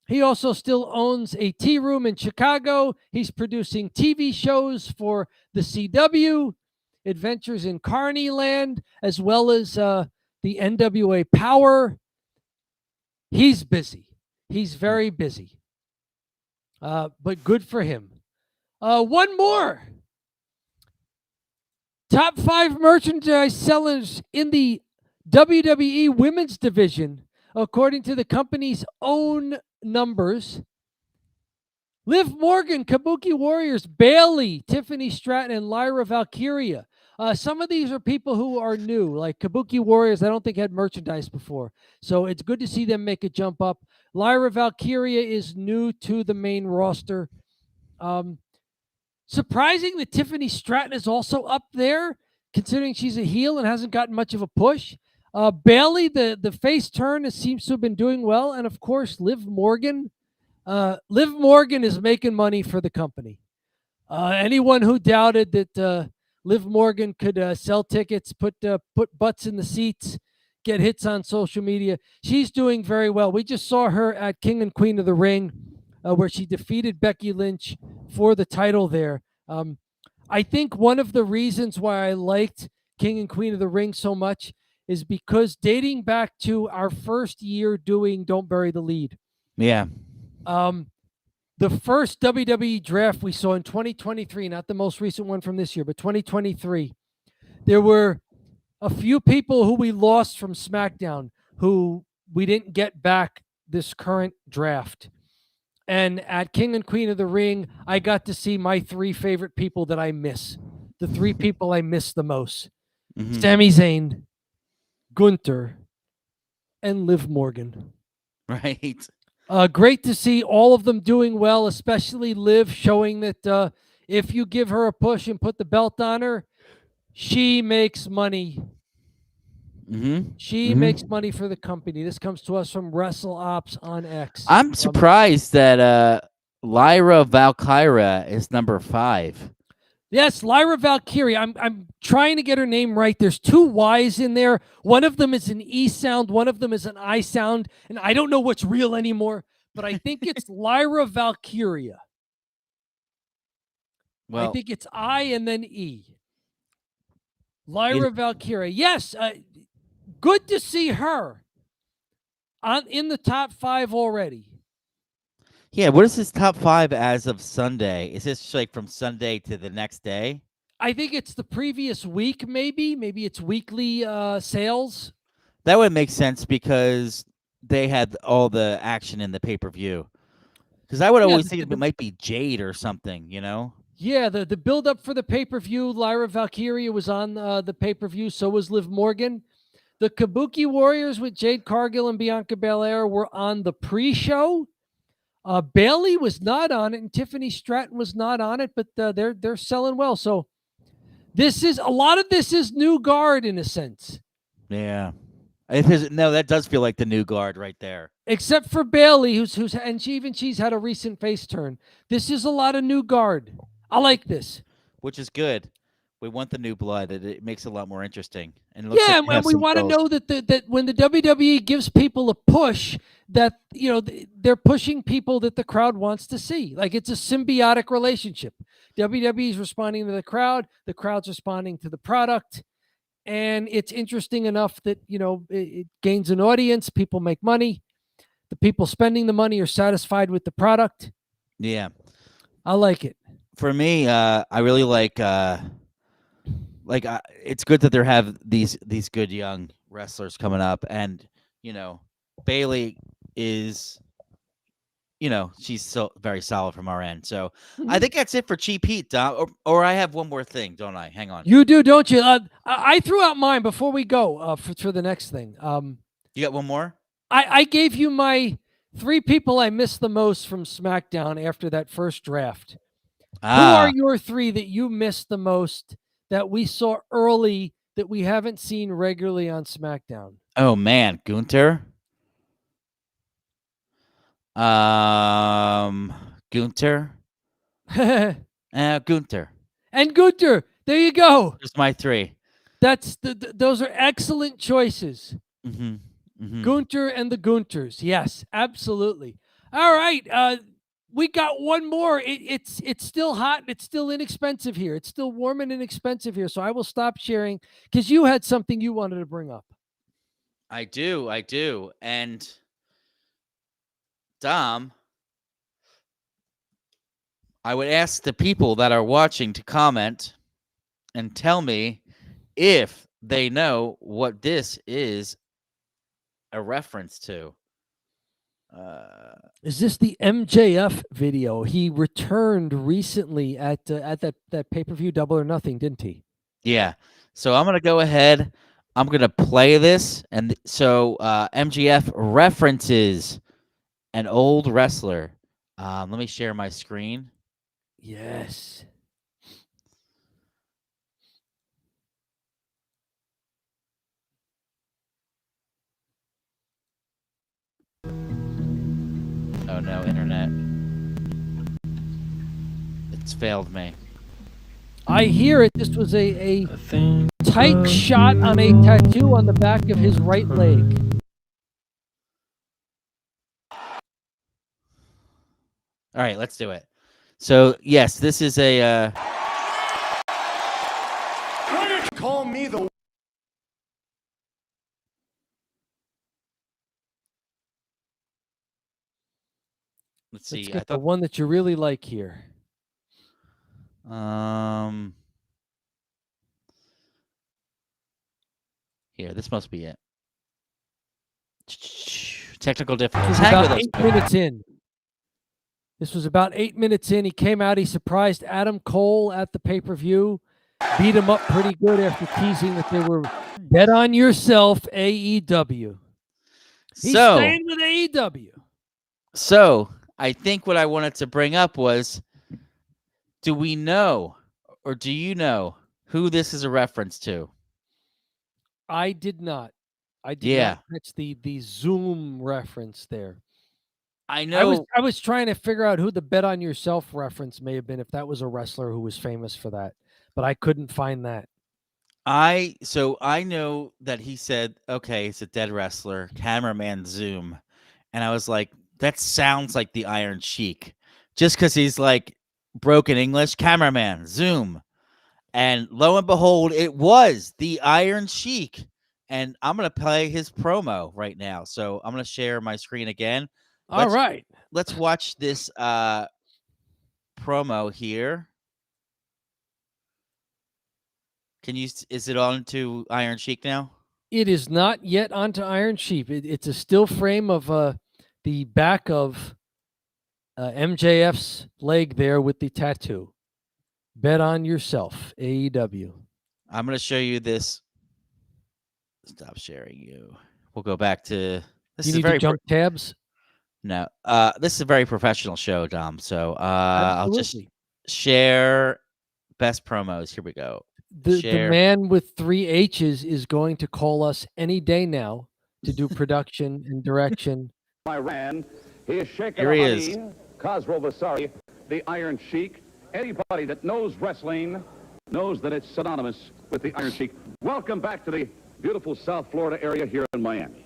He also still owns a tea room in Chicago. He's producing TV shows for the CW, Adventures in Carneyland, as well as the NWA Power. He's busy. He's very busy. But good for him. One more. Top 5 merchandise sellers in the WWE Women's Division, according to the company's own numbers. Liv Morgan, Kabuki Warriors, Bayley, Tiffany Stratton, and Lyra Valkyria. Some of these are people who are new, like Kabuki Warriors, I don't think had merchandise before. So it's good to see them make a jump up. Lyra Valkyria is new to the main roster. Surprising that Tiffany Stratton is also up there, considering she's a heel and hasn't gotten much of a push. Bayley, the face turn, seems to have been doing well. And, of course, Liv Morgan. Liv Morgan is making money for the company. Anyone who doubted that Liv Morgan could sell tickets, put butts in the seats, get hits on social media, she's doing very well. We just saw her at King and Queen of the Ring, where she defeated Becky Lynch for the title there. I think one of the reasons why I liked King and Queen of the Ring so much is because dating back to our first year doing Don't Bury the Lead.
Yeah.
The first WWE draft we saw in 2023, not the most recent one from this year, but 2023, there were a few people who we lost from SmackDown, who we didn't get back this current draft. And at King and Queen of the Ring, I got to see my 3 favorite people that I miss. The 3 people I miss the most. Sami Zayn, Gunther, and Liv Morgan.
Right.
Great to see all of them doing well, especially Liv, showing that if you give her a push and put the belt on her, she makes money. She makes money for the company. This comes to us from WrestleOps on X.
I'm surprised that Lyra Valkyria is number 5.
Yes, Lyra Valkyria. I'm trying to get her name right. There's 2 Y's in there. One of them is an E sound. One of them is an I sound. And I don't know what's real anymore, but I think it's Lyra Valkyria.
Well,
I think it's I and then E. Lyra Valkyria. Yes, good to see her in the top 5 already.
Yeah, what is his top 5 as of Sunday? Is this like from Sunday to the next day?
I think it's the previous week, maybe. Maybe it's weekly sales.
That would make sense because they had all the action in the pay-per-view. Because I would always think it might be Jade or something, you know?
Yeah, the build-up for the pay-per-view, Lyra Valkyria was on the pay-per-view, so was Liv Morgan. The Kabuki Warriors with Jade Cargill and Bianca Belair were on the pre-show. Bailey was not on it, and Tiffany Stratton was not on it, but they're selling well. So a lot of this is new guard in a sense.
Yeah. That does feel like the new guard right there.
Except for Bailey, and she's had a recent face turn. This is a lot of new guard. I like this.
Which is good. We want the new blood. It makes it a lot more interesting. And
and we want to know that when the WWE gives people a push, that they're pushing people that the crowd wants to see. Like it's a symbiotic relationship. WWE is responding to the crowd's responding to the product, and it's interesting enough that it gains an audience. People make money. The people spending the money are satisfied with the product.
Yeah,
I like it.
For me, I really like. It's good that they have these good young wrestlers coming up, and Bailey is, she's so very solid from our end. So I think that's it for Cheap Heat, Dom. Or I have one more thing, don't I? Hang on.
You do, don't you? I threw out mine before we go for the next thing.
You got one more?
I gave you my 3 people I missed the most from SmackDown after that first draft. Who are your 3 that you missed the most that we saw early that we haven't seen regularly on SmackDown?
Oh man, Gunther. Gunther. Gunther.
And Gunther. There you go.
There's my 3.
Those are excellent choices. Gunther and the Gunthers. Yes, absolutely. All right. We got one more. It's still hot and it's still inexpensive here. It's still warm and inexpensive here. So I will stop sharing because you had something you wanted to bring up.
I do. And Dom, I would ask the people that are watching to comment and tell me if they know what this is a reference to.
Is this the MJF video? He returned recently at that pay-per-view Double or Nothing, didn't he?
Yeah. So I'm going to go ahead. I'm going to play this. And so MJF references an old wrestler. Let me share my screen.
Yes.
Oh no, internet. It's failed me.
I hear it. This was a tight shot on a tattoo on the back of his right leg.
All right, let's do it. So, yes, this is a...
Call me the...
Let's see.
Let's get the one that you really like here.
Here, this must be it. Technical difficulties.
This was
Hang with
about
us.
8 minutes in. This was about 8 minutes in. He came out. He surprised Adam Cole at the pay-per-view. Beat him up pretty good after teasing that they were bet on yourself AEW. He's staying with AEW.
So I think what I wanted to bring up was, do we know, or do you know who this is a reference to?
I did not. I did not catch the Zoom reference there.
I know.
I was trying to figure out who the bet on yourself reference may have been, if that was a wrestler who was famous for that, but I couldn't find that.
I know that he said, okay, it's a dead wrestler, cameraman Zoom. And I was like, that sounds like the Iron Sheik. Just because he's like broken English, cameraman Zoom. And lo and behold, it was the Iron Sheik. And I'm going to play his promo right now. So I'm going to share my screen again.
All right.
Let's watch this promo here. Is it on to Iron Sheik now?
It is not yet onto Iron Sheik. It's a still frame of the back of MJF's leg there with the tattoo. Bet on yourself, AEW. I'm
going to show you this. Stop sharing you. We'll go back to this.
You need to jump tabs?
No. This is a very professional show, Dom. So I'll just share best promos. Here we go.
The man with 3 H's is going to call us any day now to do production and direction.
Iran, he is Sheikh
Here he is.
Khosrow Vasari, the Iron Sheik. Anybody that knows wrestling knows that it's synonymous with the Iron Sheik. Welcome back to the beautiful South Florida area here in Miami.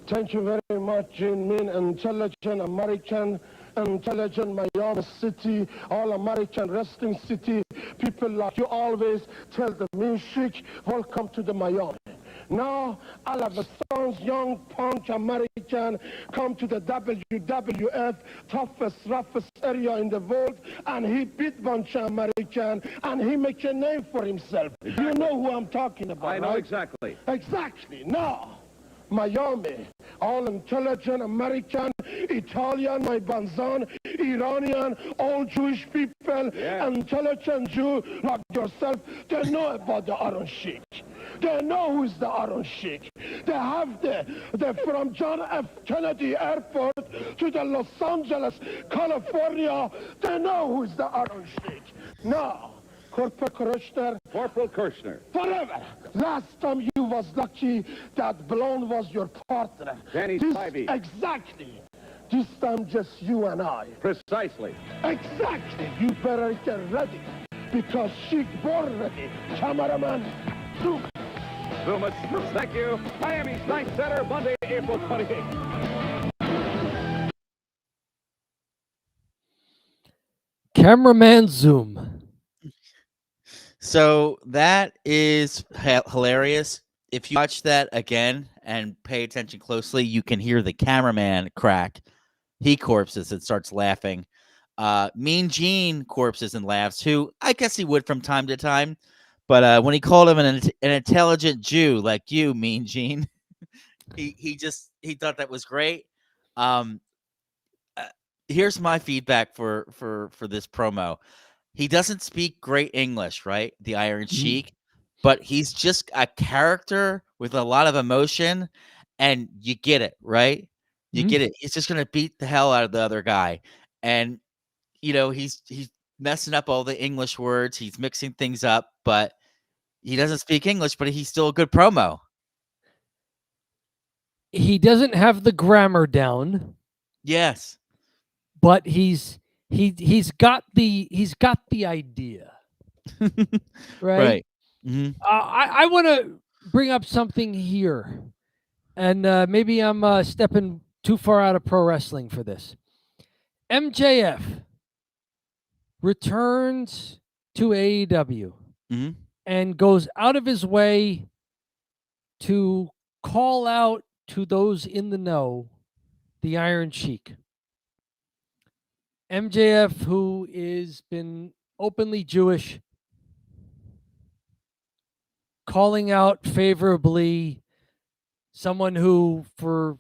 Thank you very much, Jin-Min, intelligent American, intelligent Miami City, all American wrestling city. People like you always tell the Mean Sheik, welcome to the Miami. Now, all of the sons, young punk American, come to the WWF, toughest, roughest area in the world, and he beat bunch of American, and he makes a name for himself. Exactly. You know who I'm talking about,
I know,
right?
exactly.
Exactly. Now, Miami, all intelligent American, Italian, my Banzan, Iranian, all Jewish people, intelligent Jew like yourself, they know about the Iron Sheik. They know who's the Iron Sheik. They have the from John F. Kennedy Airport to the Los Angeles, California, they know who's the Iron Sheik. Now, Corporal Kirshner. Forever. Last time you was lucky that Blonde was your partner.
Danny Spivey.
Exactly. This time just you and I.
Precisely.
Exactly. You better get ready because Sheik born ready. Cameraman, zoom.
Zoom it. Thank you. Miami's Night Center, Monday, April 28th.
Cameraman zoom.
So that is hilarious. If you watch that again and pay attention closely, you can hear the cameraman crack. He corpses and starts laughing. Mean Gene corpses and laughs, who I guess he would from time to time. But when he called him an intelligent Jew like you, Mean Gene, he thought that was great. Here's my feedback for this promo. He doesn't speak great English, right? The Iron Sheik, but he's just a character with a lot of emotion, and you get it, right? You get it. He's just gonna beat the hell out of the other guy, and he's messing up all the English words. He's mixing things up, but he doesn't speak English. But he's still a good promo.
He doesn't have the grammar down.
Yes,
but he's got the idea, right?
Mm-hmm.
I want to bring up something here, and maybe I'm stepping too far out of pro wrestling for this. MJF returns to AEW and goes out of his way to call out to those in the know the Iron Sheik. MJF, who is been openly Jewish, calling out favorably someone who for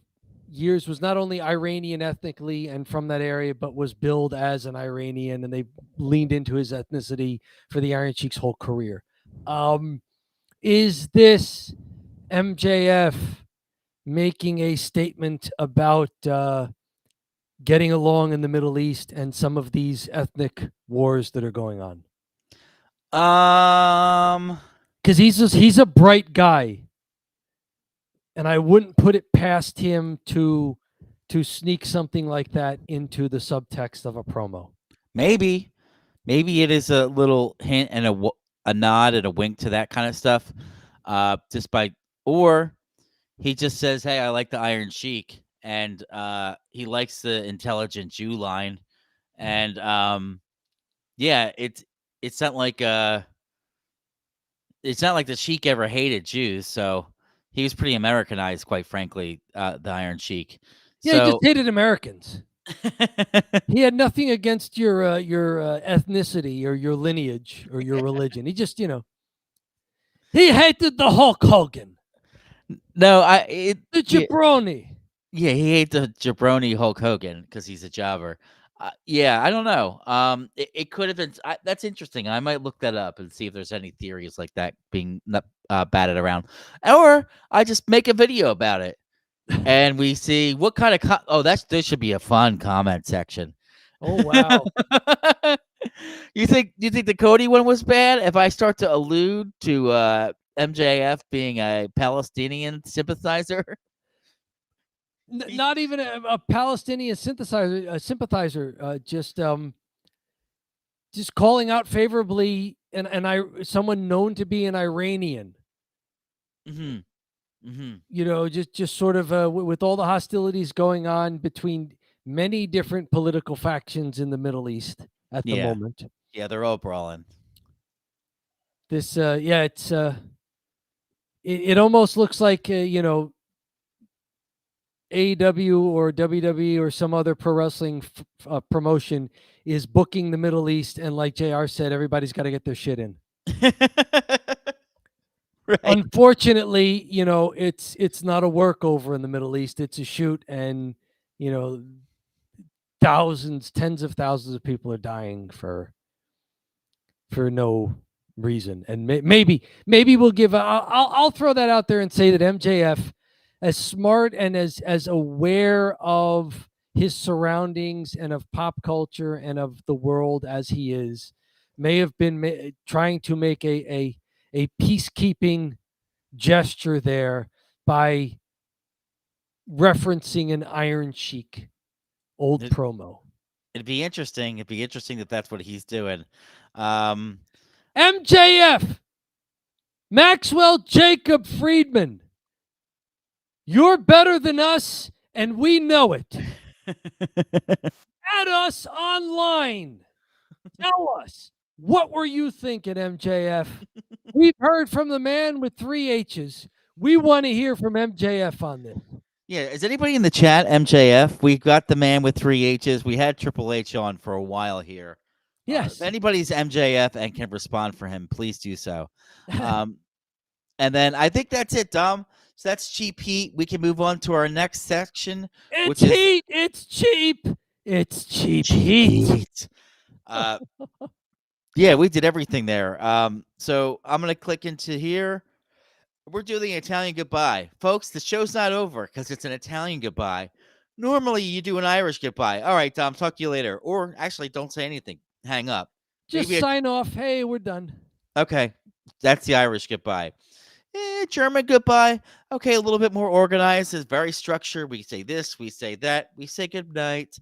years was not only Iranian ethnically and from that area, but was billed as an Iranian, and they leaned into his ethnicity for the Iron Sheik's whole career. Is this MJF making a statement about getting along in the Middle East and some of these ethnic wars that are going on? Because he's a bright guy, and I wouldn't put it past him to sneak something like that into the subtext of a promo.
Maybe it is a little hint and a nod and a wink to that kind of stuff. Or he just says, "Hey, I like the Iron Sheik," and he likes the intelligent Jew line, and yeah, it's not like the Sheik ever hated Jews, so he was pretty Americanized, quite frankly. The Iron Sheik.
Yeah, he just hated Americans. He had nothing against your ethnicity or your lineage or your religion. He just, he hated the Hulk Hogan.
No,
the jabroni.
Yeah, he hates the jabroni Hulk Hogan because he's a jobber. Yeah, I don't know. It could have been. That's interesting. I might look that up and see if there's any theories like that being batted around, or I just make a video about it, and we see what kind of. There should be a fun comment section.
Oh wow!
You think the Cody one was bad? If I start to allude to MJF being a Palestinian sympathizer.
Not even a Palestinian sympathizer, just calling out favorably someone known to be an Iranian.
Mm-hmm.
Mm-hmm. Just sort of with all the hostilities going on between many different political factions in the Middle East at the moment.
Yeah, they're all brawling.
This, it's it almost looks like AEW or WWE or some other pro wrestling promotion is booking the Middle East, and like JR said, everybody's got to get their shit in. Right. Unfortunately, it's not a workover in the Middle East; it's a shoot, and thousands, tens of thousands of people are dying for no reason. And maybe we'll give. I'll throw that out there and say that MJF, as smart and as aware of his surroundings and of pop culture and of the world as he is, may have been trying to make a peacekeeping gesture there by referencing an Iron Sheik old promo.
It'd be interesting that that's what he's doing.
MJF, Maxwell Jacob Friedman. You're better than us, and we know it. Add us online. Tell us, what were you thinking, MJF? We've heard from the man with 3 H's. We want to hear from MJF on this.
Yeah, is anybody in the chat, MJF? We got the man with 3 H's. We had Triple H on for a while here.
Yes.
If anybody's MJF and can respond for him, please do so. And then I think that's it, Dom. So that's Cheap Heat. We can move on to our next section.
It's heat. It's cheap. It's cheap heat.
Yeah, we did everything there. So I'm going to click into here. We're doing the Italian goodbye. Folks, the show's not over because it's an Italian goodbye. Normally, you do an Irish goodbye. All right, Dom, talk to you later. Or actually, don't say anything. Hang up.
Just sign off. Hey, we're done.
Okay, that's the Irish goodbye. German goodbye. Okay, a little bit more organized. It's very structured. We say this, we say that, we say good night.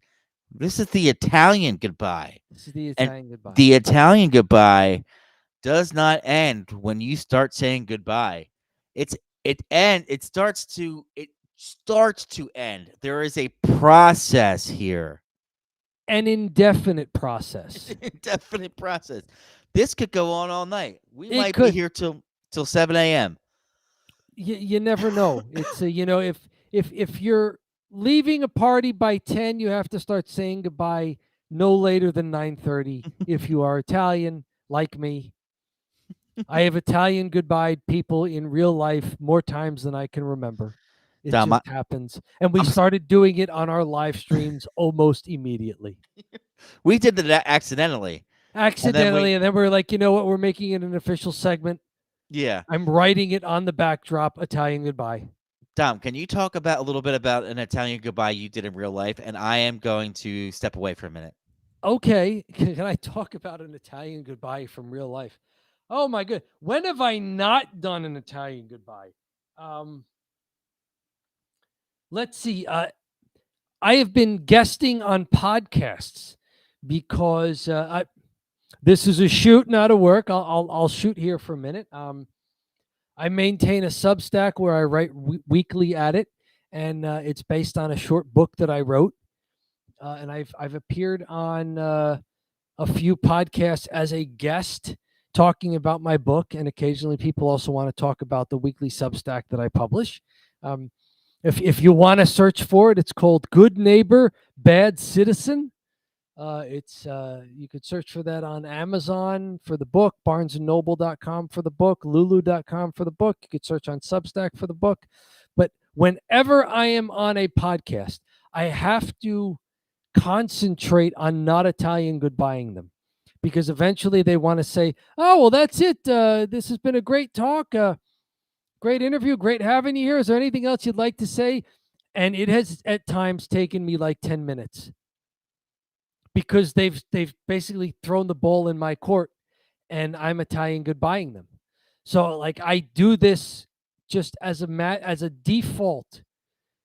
This is the Italian goodbye.
This is the Italian goodbye.
The Italian goodbye does not end when you start saying goodbye. It starts to end. There is a process here.
An indefinite process.
Indefinite process. This could go on all night. We might be here till 7 a.m.
You never know. It's if you're leaving a party by 10, you have to start saying goodbye no later than 9:30. If you are Italian, like me, I have Italian goodbye people in real life more times than I can remember. It
Dom,
just happens. And we started doing it on our live streams almost immediately.
We did that accidentally.
Accidentally, and then we're like, you know what? We're making it an official segment.
Yeah.
I'm writing it on the backdrop, Italian Goodbye.
Dom, can you talk about a little bit about an Italian goodbye you did in real life? And I am going to step away for a minute.
Okay. Can I talk about an Italian goodbye from real life? Oh my good. When have I not done an Italian goodbye? Let's see. I have been guesting on podcasts because this is a shoot, not a work. I'll shoot here for a minute. I maintain a Substack where I write weekly at it, and it's based on a short book that I wrote. And I've appeared on a few podcasts as a guest talking about my book, and occasionally people also want to talk about the weekly Substack that I publish. If you want to search for it, it's called Good Neighbor, Bad Citizen. You could search for that on Amazon for the book, barnesandnoble.com for the book, lulu.com for the book. You could search on Substack for the book. But whenever I am on a podcast, I have to concentrate on not Italian goodbying them, because eventually they want to say, oh, well, that's it. This has been a great talk. Great interview. Great having you here. Is there anything else you'd like to say? And it has at times taken me like 10 minutes. Because they've basically thrown the ball in my court, and I'm Italian goodbying them. So like I do this just as a default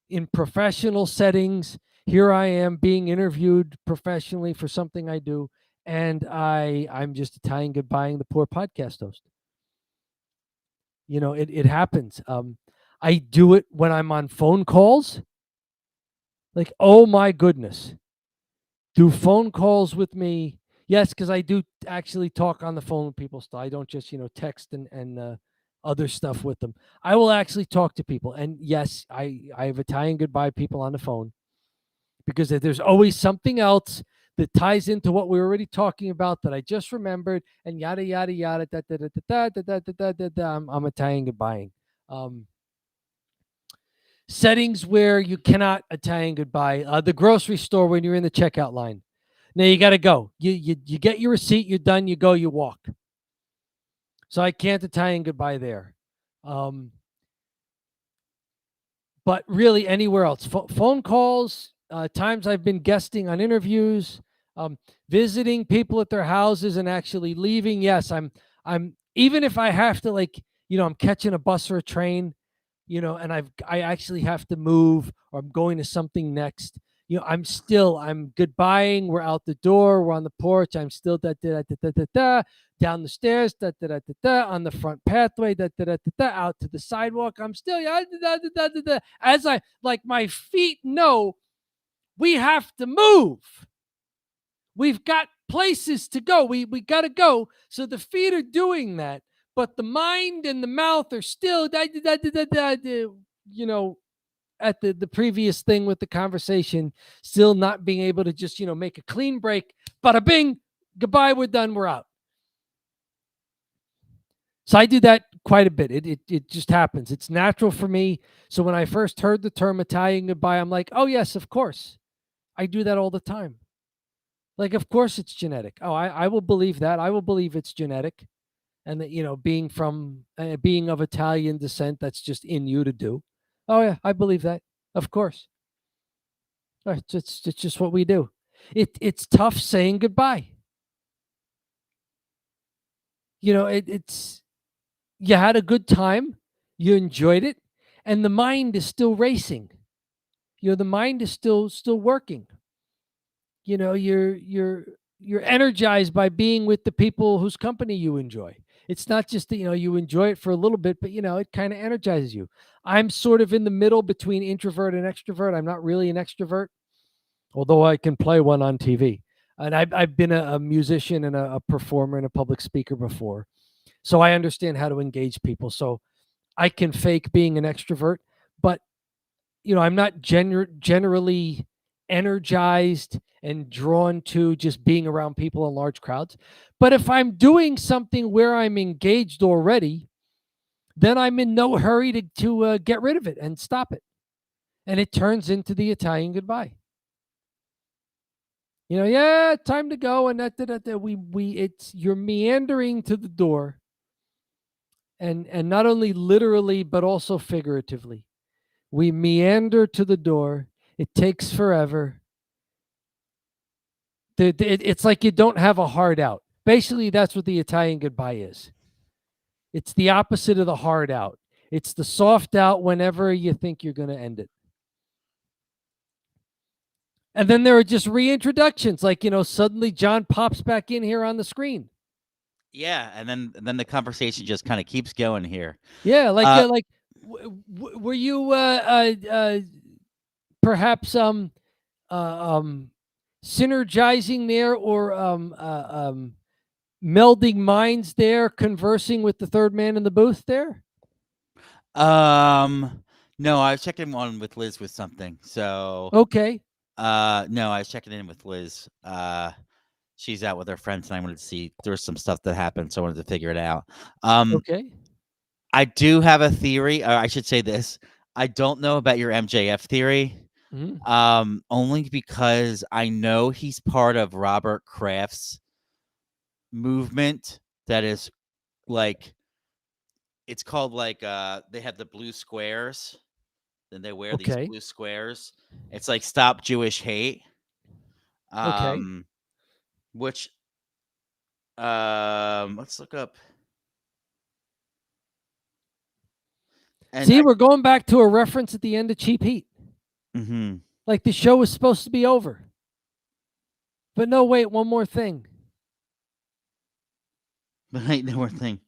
in professional settings. Here I am being interviewed professionally for something I do, and I'm just Italian goodbying the poor podcast host. You know, it happens. I do it when I'm on phone calls. Like, oh my goodness. Do phone calls with me. Yes, because I do actually talk on the phone with people still. I don't just, text and other stuff with them. I will actually talk to people. And yes, I have Italian goodbye people on the phone, because there's always something else that ties into what we were already talking about that I just remembered, and yada, yada, yada, da, da, da, da, da, da, da, da, da. I'm Italian goodbying. Settings where you cannot Italian goodbye. The grocery store when you're in the checkout line. Now you got to go. You get your receipt. You're done. You go. You walk. So I can't Italian goodbye there. But really anywhere else. Phone calls. Times I've been guesting on interviews. Visiting people at their houses and actually leaving. Yes, I'm even if I have to I'm catching a bus or a train. And I actually have to move, or I'm going to something next. I'm goodbying. We're out the door. We're on the porch. I'm still down the stairs, on the front pathway, out to the sidewalk. I'm still as my feet know we have to move. We've got places to go. We got to go. So the feet are doing that. But the mind and the mouth are still, at the previous thing with the conversation, still not being able to just, make a clean break. Bada bing, goodbye, we're done, we're out. So I do that quite a bit. It just happens. It's natural for me. So when I first heard the term Italian goodbye, I'm like, oh, yes, of course. I do that all the time. Like, of course it's genetic. Oh, I will believe that. I will believe it's genetic. And that, being of Italian descent, that's just in you to do. Oh yeah, I believe that. Of course. It's just what we do. It's tough saying goodbye. It's you had a good time, you enjoyed it, and the mind is still racing. The mind is still working. You're energized by being with the people whose company you enjoy. It's not just that, you enjoy it for a little bit, but, it kind of energizes you. I'm sort of in the middle between introvert and extrovert. I'm not really an extrovert, although I can play one on TV. And I've been a musician and a performer and a public speaker before. So I understand how to engage people. So I can fake being an extrovert, but, I'm not generally energized and drawn to just being around people in large crowds. But if I'm doing something where I'm engaged already, then I'm in no hurry to get rid of it and stop it. and it turns into the Italian goodbye. You know, yeah, time to go, and you're meandering to the door, and not only literally but also figuratively. We meander to the door. It takes forever. It's like you don't have a hard out. Basically, that's what the Italian goodbye is. It's the opposite of the hard out. It's the soft out whenever you think you're going to end it. And then there are just reintroductions, like, you know, suddenly John pops back in here on the screen.
Yeah, and then the conversation just kind of keeps going here.
Yeah, were you perhaps synergizing there, or melding minds there, conversing with the third man in the booth there?
No, I was checking on with Liz with something. So
Okay.
no, I was checking in with Liz. She's out with her friends, and I wanted to see there was some stuff that happened, so I wanted to figure it out.
Okay.
I do have a theory. Or I should say this. I don't know about your MJF theory.
Mhm.
Only because I know he's part of Robert Kraft's movement that is like, it's called like they have the blue squares, and they wear these
Okay.
blue squares. It's like Stop Jewish Hate.
Okay.
Which let's look up. And
See, we're going back to a reference at the end of Cheap Heat.
Mhm.
Like the show was supposed to be over. But no, wait, one more thing.
Right, no more thing.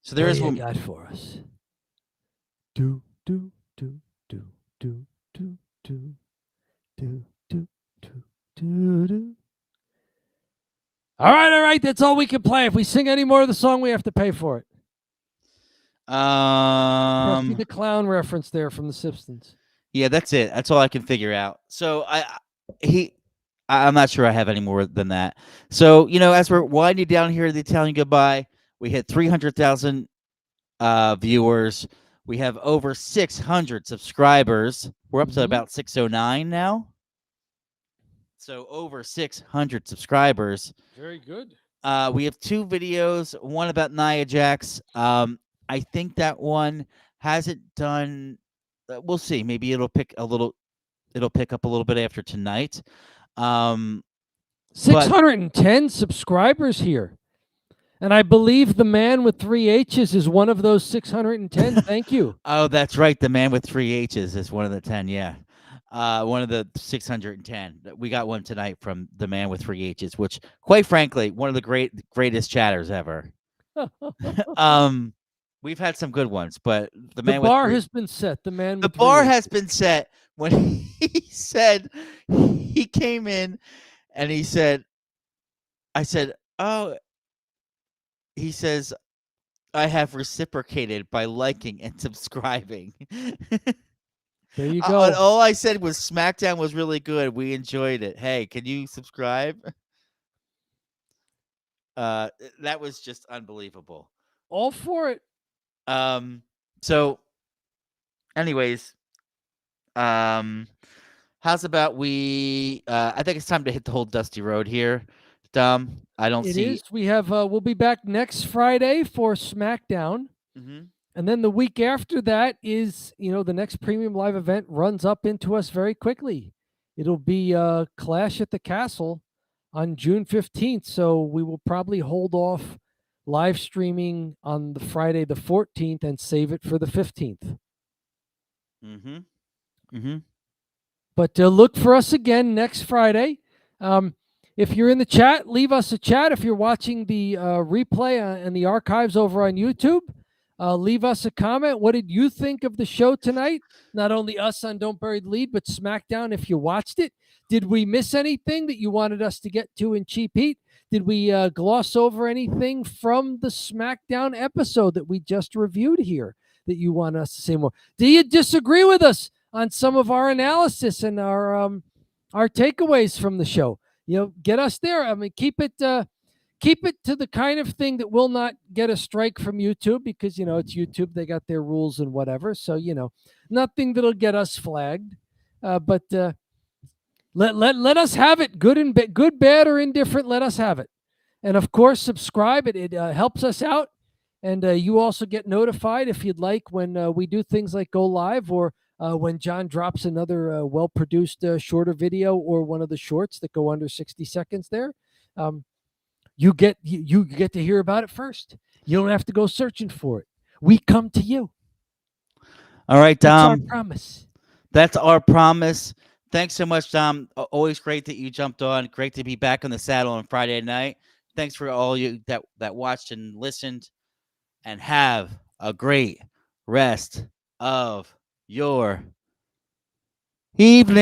So there
What
is
do you
one.
got for us? Do do do do do do do do do do do do. All right. That's all we can play. If we sing any more of the song, we have to pay for it. Krusty the Clown reference there from the Simpsons.
Yeah, that's it. That's all I can figure out. So I'm not sure I have any more than that. So, you know, as we're winding down here the Italian Goodbye, we hit 300,000 viewers. We have over 600 subscribers. We're up to about 609 now. So over 600 subscribers.
Very good.
We have 2 videos, one about Nia Jax. I think that one hasn't done. We'll see. Maybe it'll pick up a little bit after tonight.
610 subscribers here. And I believe the man with 3 H's is one of those 610. Thank you.
Oh, that's right. The man with 3 H's is one of the 10. Yeah. One of the 610. We got one tonight from the man with 3 H's, which, quite frankly, one of the greatest chatters ever. We've had some good ones, but the
bar has been set. The man.
The bar has been set when he said, he came in and he said, I said, oh, he says, I have reciprocated by liking and subscribing.
There you go.
All I said was SmackDown was really good. We enjoyed it. Hey, can you subscribe? That was just unbelievable.
All for it.
So anyways, how's about we I think it's time to hit the whole dusty road here. Dom, I don't see.
It is. We have we'll be back next Friday for SmackDown. And then the week after that is, you know, the next premium live event runs up into us very quickly. It'll be Clash at the Castle on June 15th. So we will probably hold off live streaming on the Friday the 14th and save it for the 15th. But look for us again next Friday. If you're in the chat, leave us a chat. If you're watching the replay and the archives over on YouTube, leave us a comment. What did you think of the show tonight? Not only us on Don't Bury the Lead, but SmackDown if you watched it. Did we miss anything that you wanted us to get to in Cheap Heat? Did we gloss over anything from the SmackDown episode that we just reviewed here that you want us to say more? Do you disagree with us on some of our analysis and our our takeaways from the show. Get us there. I mean, keep it to the kind of thing that will not get a strike from YouTube, because it's YouTube. They got their rules and whatever. So nothing that'll get us flagged. But let us have it. Good, bad, or indifferent. Let us have it. And of course, subscribe. It helps us out. And you also get notified if you'd like when we do things like go live, or when John drops another well-produced shorter video, or one of the shorts that go under 60 seconds there. You get to hear about it first. You don't have to go searching for it. We come to you.
All right, Dom.
That's our promise.
That's our promise. Thanks so much, Dom. Always great that you jumped on. Great to be back on the saddle on Friday night. Thanks for all you that watched and listened. And have a great rest of your evening.